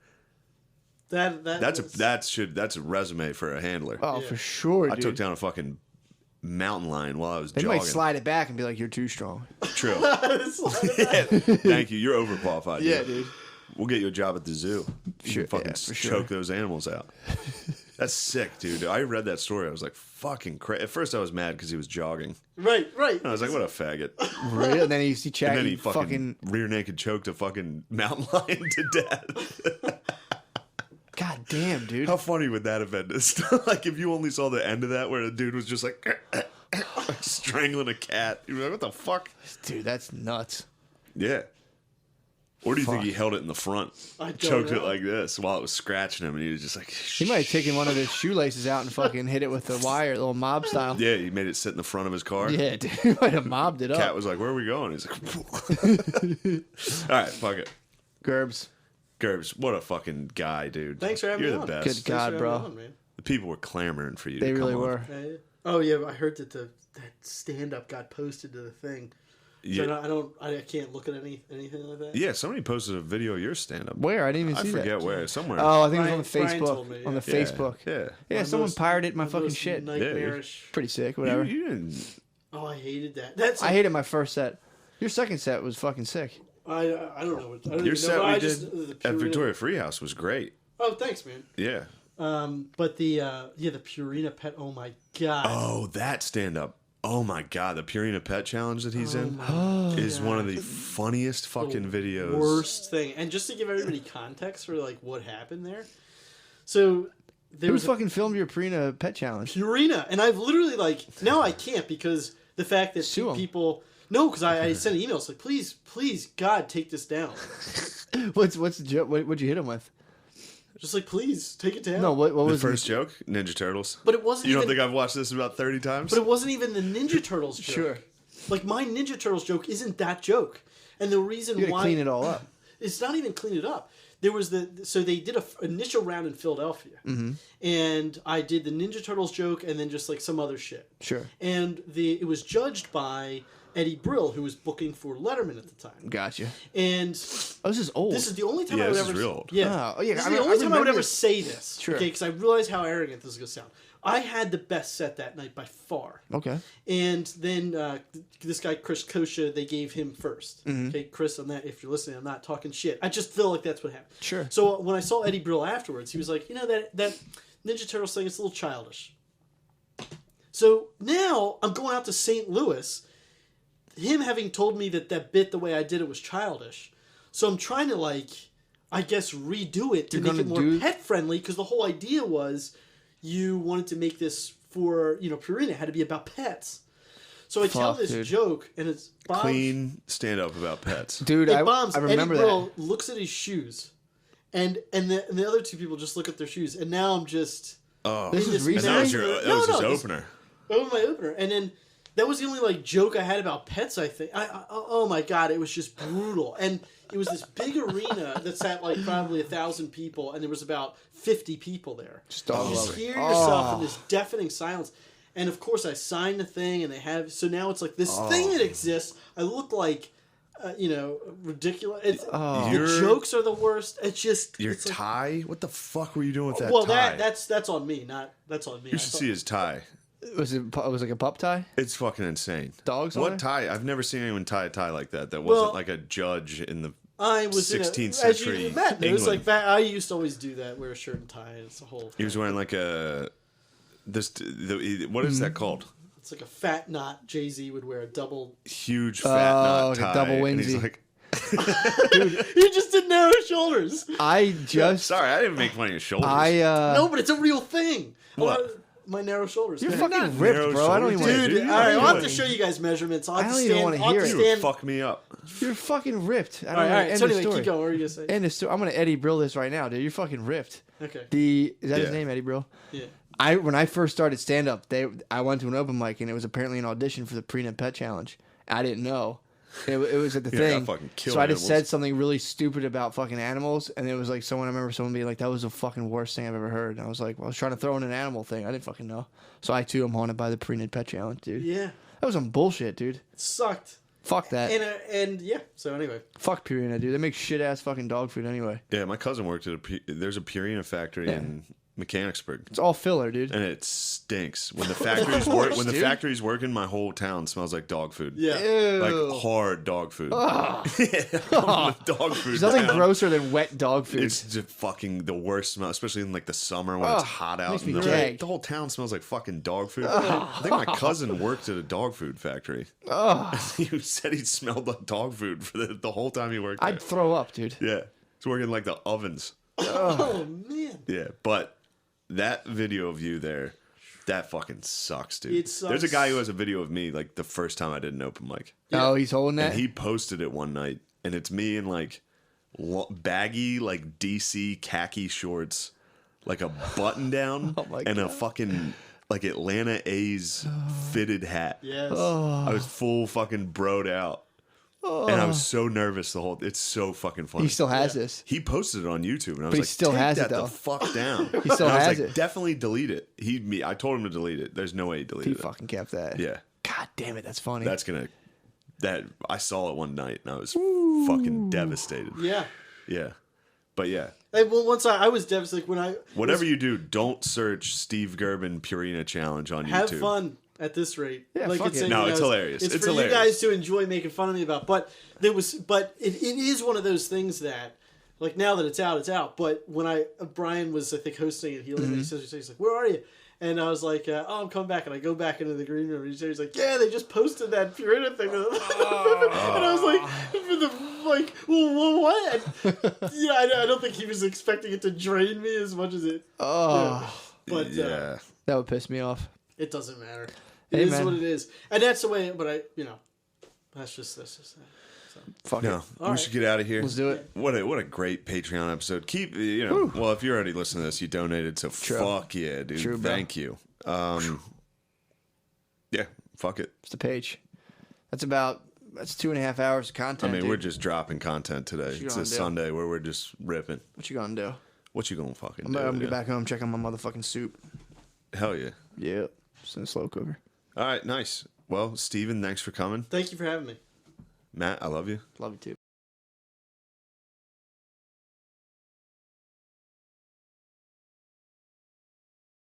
That's a resume for a handler. Oh, for sure, dude. I took down a fucking mountain lion while I was They jogging. might slide it back and be like, "You're too strong." True. Yeah, thank you. You're overqualified. Yeah, dude. We'll get you a job at the zoo. You Sure, can fucking yeah, for sure. choke those animals out. That's sick, dude. I read that story. I was like, fucking crazy. At first, I was mad because he was jogging. Right. I was like, what a faggot. Really? And then he And checked. then he fucking rear naked choked a fucking mountain lion to death. God damn, dude. How funny would that have been? Like, if you only saw the end of that where the dude was just like strangling a cat. You'd be like, what the fuck? Dude, that's nuts. Yeah. Or do you think Fuck. he held it in the front? I don't Choked know. it like this while it was scratching him, and he was just like... He might have taken one of his shoelaces out and fucking hit it with the wire, little mob style. Yeah, he made it sit in the front of his car. Yeah, dude. He might have mobbed it up. Cat was like, where are we going? He's like... All right, fuck it. Gerbs. Gerbs, what a fucking guy, dude. Thanks for having You're me the on. best. Good Thanks God, for bro. having me on, man. The people were clamoring for you They to come really on. were. Oh yeah, I heard that that stand-up got posted to the thing. So Yeah. I can't look at anything like that. Yeah, somebody posted a video of your stand-up. Where? I didn't even I see forget that. where. Somewhere. Oh, I think it was on Brian the told Facebook. me, On the Yeah, Facebook. Yeah. Yeah, My someone most- pirated my my fucking most shit. Nightmarish. Pretty sick, whatever. You didn't... Oh, I hated that. That's I hated my first set. Your second set was fucking sick. I don't know. What, I don't Your even set know. we I did just, the at Purina- Victoria Freehouse was great. Oh, thanks, man. Yeah. But the the Purina Pet. Oh my god. Oh, that stand-up. Oh my god, the Purina Pet Challenge that he's in is one of the funniest fucking videos. Worst thing. And just to give everybody context for like what happened there. So there Who was a fucking filmed your Purina Pet Challenge? Purina, and I've literally like now I can't because the fact that Sue 'em. people. No, because I sent emails like, please, God, take this down. What's the joke? What'd you hit him with? Just like, please, take it down. No, what The was first joke, Ninja Turtles. But it wasn't You don't even. think I've watched this about 30 times? But it wasn't even the Ninja Turtles joke. Sure. Like my Ninja Turtles joke isn't that joke, and the reason You gotta why clean it all up. it's not even clean it up. There was so they did a initial round in Philadelphia, and I did the Ninja Turtles joke and then just like some other shit. Sure. And it was judged by Eddie Brill, who was booking for Letterman at the time. Gotcha. And Oh, this is old. this is the only time Yeah, I would this is ever. real old. Yeah, Oh, yeah, This I is the mean, only I time I would remember- ever say this. Sure. Okay, because I realized how arrogant this is gonna sound. I had the best set that night by far. Okay. And then this guy, Chris Kosha, they gave him first. Okay, Chris, on that, if you're listening, I'm not talking shit. I just feel like that's what happened. Sure. So when I saw Eddie Brill afterwards, he was like, that Ninja Turtles thing is a little childish. So now I'm going out to St. Louis, him having told me that bit, the way I did it, was childish. So I'm trying to, like, I guess, redo it to You're make gonna it more do- pet-friendly, because the whole idea was you wanted to make this for, Purina. It had to be about pets. So I tell Fuck, this dude. joke, and it's bombs. Clean stand-up about pets. Dude, It I bombs. remember Eddie Brill that. looks at his shoes, and the other two people just look at their shoes, and now I'm just Oh, This is and recent? that was, that was his this- opener. that was my opener, and then that was the only like joke I had about pets. I think. Oh my god, it was just brutal, and it was this big arena that sat like probably 1,000 people, and there was about 50 people there. Just dog You just lover. hear yourself Oh. in this deafening silence. And of course, I signed the thing, and they have. So now it's like this thing that exists. I look like, ridiculous. It's, the Your- jokes are the worst. It's just Your it's like- tie? What the fuck were you doing with that well, tie? that's on me. That's on me. You should see his tie. Was it like a pup tie? It's fucking insane. Dogs on What there? tie? I've never seen anyone tie a tie like that. That wasn't Well, like a judge in the I was 16th as century you, Matt knows, like England. that. I used to always do that. Wear a shirt and tie. It's a whole. He was wearing like a what is that called? It's like a fat knot. Jay-Z would wear a double. Huge fat knot like a tie. double and he's onesie. like, He just did narrow shoulders. I just sorry, I didn't make fun of your shoulders. No, but it's a real thing. What? My narrow shoulders. You're man. fucking not ripped, narrow bro. I don't even shoulders, want Dude, dude. all right, What I'll are have you to doing? show you guys measurements. I'll I have to don't even stand. wanna I'll have hear to it. You would stand. fuck me up. You're fucking ripped. I All don't right, know. all right. End So of anyway, story. keep going. What were you gonna say? End of story. I'm gonna Eddie Brill this right now, dude. You're fucking ripped. Okay. Is that his Yeah. name, Eddie Brill? Yeah. When I first started stand up, I went to an open mic and it was apparently an audition for the Purina Pet Challenge. I didn't know. It was at the Yeah, I thing. fucking kill So I just animals. said something really stupid about fucking animals, and it was like I remember someone being like, "That was the fucking worst thing I've ever heard." And I was like, "Well, I was trying to throw in an animal thing. I didn't fucking know." So I too am haunted by the Purina Pet Challenge, dude. Yeah. That was some bullshit, dude. It sucked. Fuck that. And yeah. So anyway, Fuck Purina, dude. They make shit ass fucking dog food anyway. Yeah, my cousin worked at there's a Purina factory Yeah. in Mechanicsburg. It's all filler, dude. And it stinks. When the factory's when the dude. factory's working, my whole town smells like dog food. yeah. Ew. Like hard dog food. Ugh. Dog food. There's nothing down. grosser than wet dog food. It's just fucking the worst smell, especially in like the summer when it's hot out. makes me And gag. the whole town smells like fucking dog food. I think my cousin worked at a dog food factory. He said he smelled like dog food for the whole time he worked there. I'd throw up, dude. Yeah. He's working in like the ovens. Oh man. Yeah. But that video of you there, that fucking sucks, dude. It sucks. There's a guy who has a video of me like the first time I did an open mic. Oh, he's holding that? And he posted it one night, and it's me in like baggy, like DC khaki shorts, like a button down, Oh my and a God. fucking like Atlanta A's fitted hat. Yes. I was full fucking broed out, and I was so nervous the whole. It's so fucking funny. He still has this. He posted it on YouTube, and I was he like, still "Take has it, that though." the fuck down." He still And I was has like, it. "Definitely delete it." I told him to delete it. There's no way he deleted He it. fucking kept that. Yeah. God damn it, that's funny. That's gonna. That I saw it one night and I was fucking devastated. Yeah. Yeah, but yeah, And well, once I was devastated when I whatever you do, don't search Steve Gerben Purina challenge on have YouTube. fun at this rate. Yeah, fuck it. No, it's hilarious. It's It's for hilarious. you guys to enjoy making fun of me about. But it is one of those things that, like, now that it's out. But when Brian was, I think, hosting it, he says, he's like, "Where are you?" And I was like, "Oh, I'm coming back." And I go back into the green room, and he's like, "Yeah, they just posted that Purina thing." And I was like, well, what? Yeah, I don't think he was expecting it to drain me as much as it. Oh, Yeah. But Yeah, that would piss me off. it doesn't matter. Hey, It is man. what it is, and that's the way. But that's just that. Fuck no, it. we should get out of here. Let's do it. What a great Patreon episode. Keep well, if you're already listening to this, you donated, so fuck yeah, dude. True, bro. Thank you. Yeah, fuck it. It's the page. That's 2.5 hours of content. I mean, dude. we're just dropping content today. you It's gonna a do? Sunday where we're just ripping. What you gonna do? What you gonna fucking I'm do? gonna dude? get back home, check on my motherfucking soup. Hell yeah. Yeah, it's in a slow cooker. All right, nice. Well, Steven, thanks for coming. Thank you for having me. Matt, I love you. Love you too.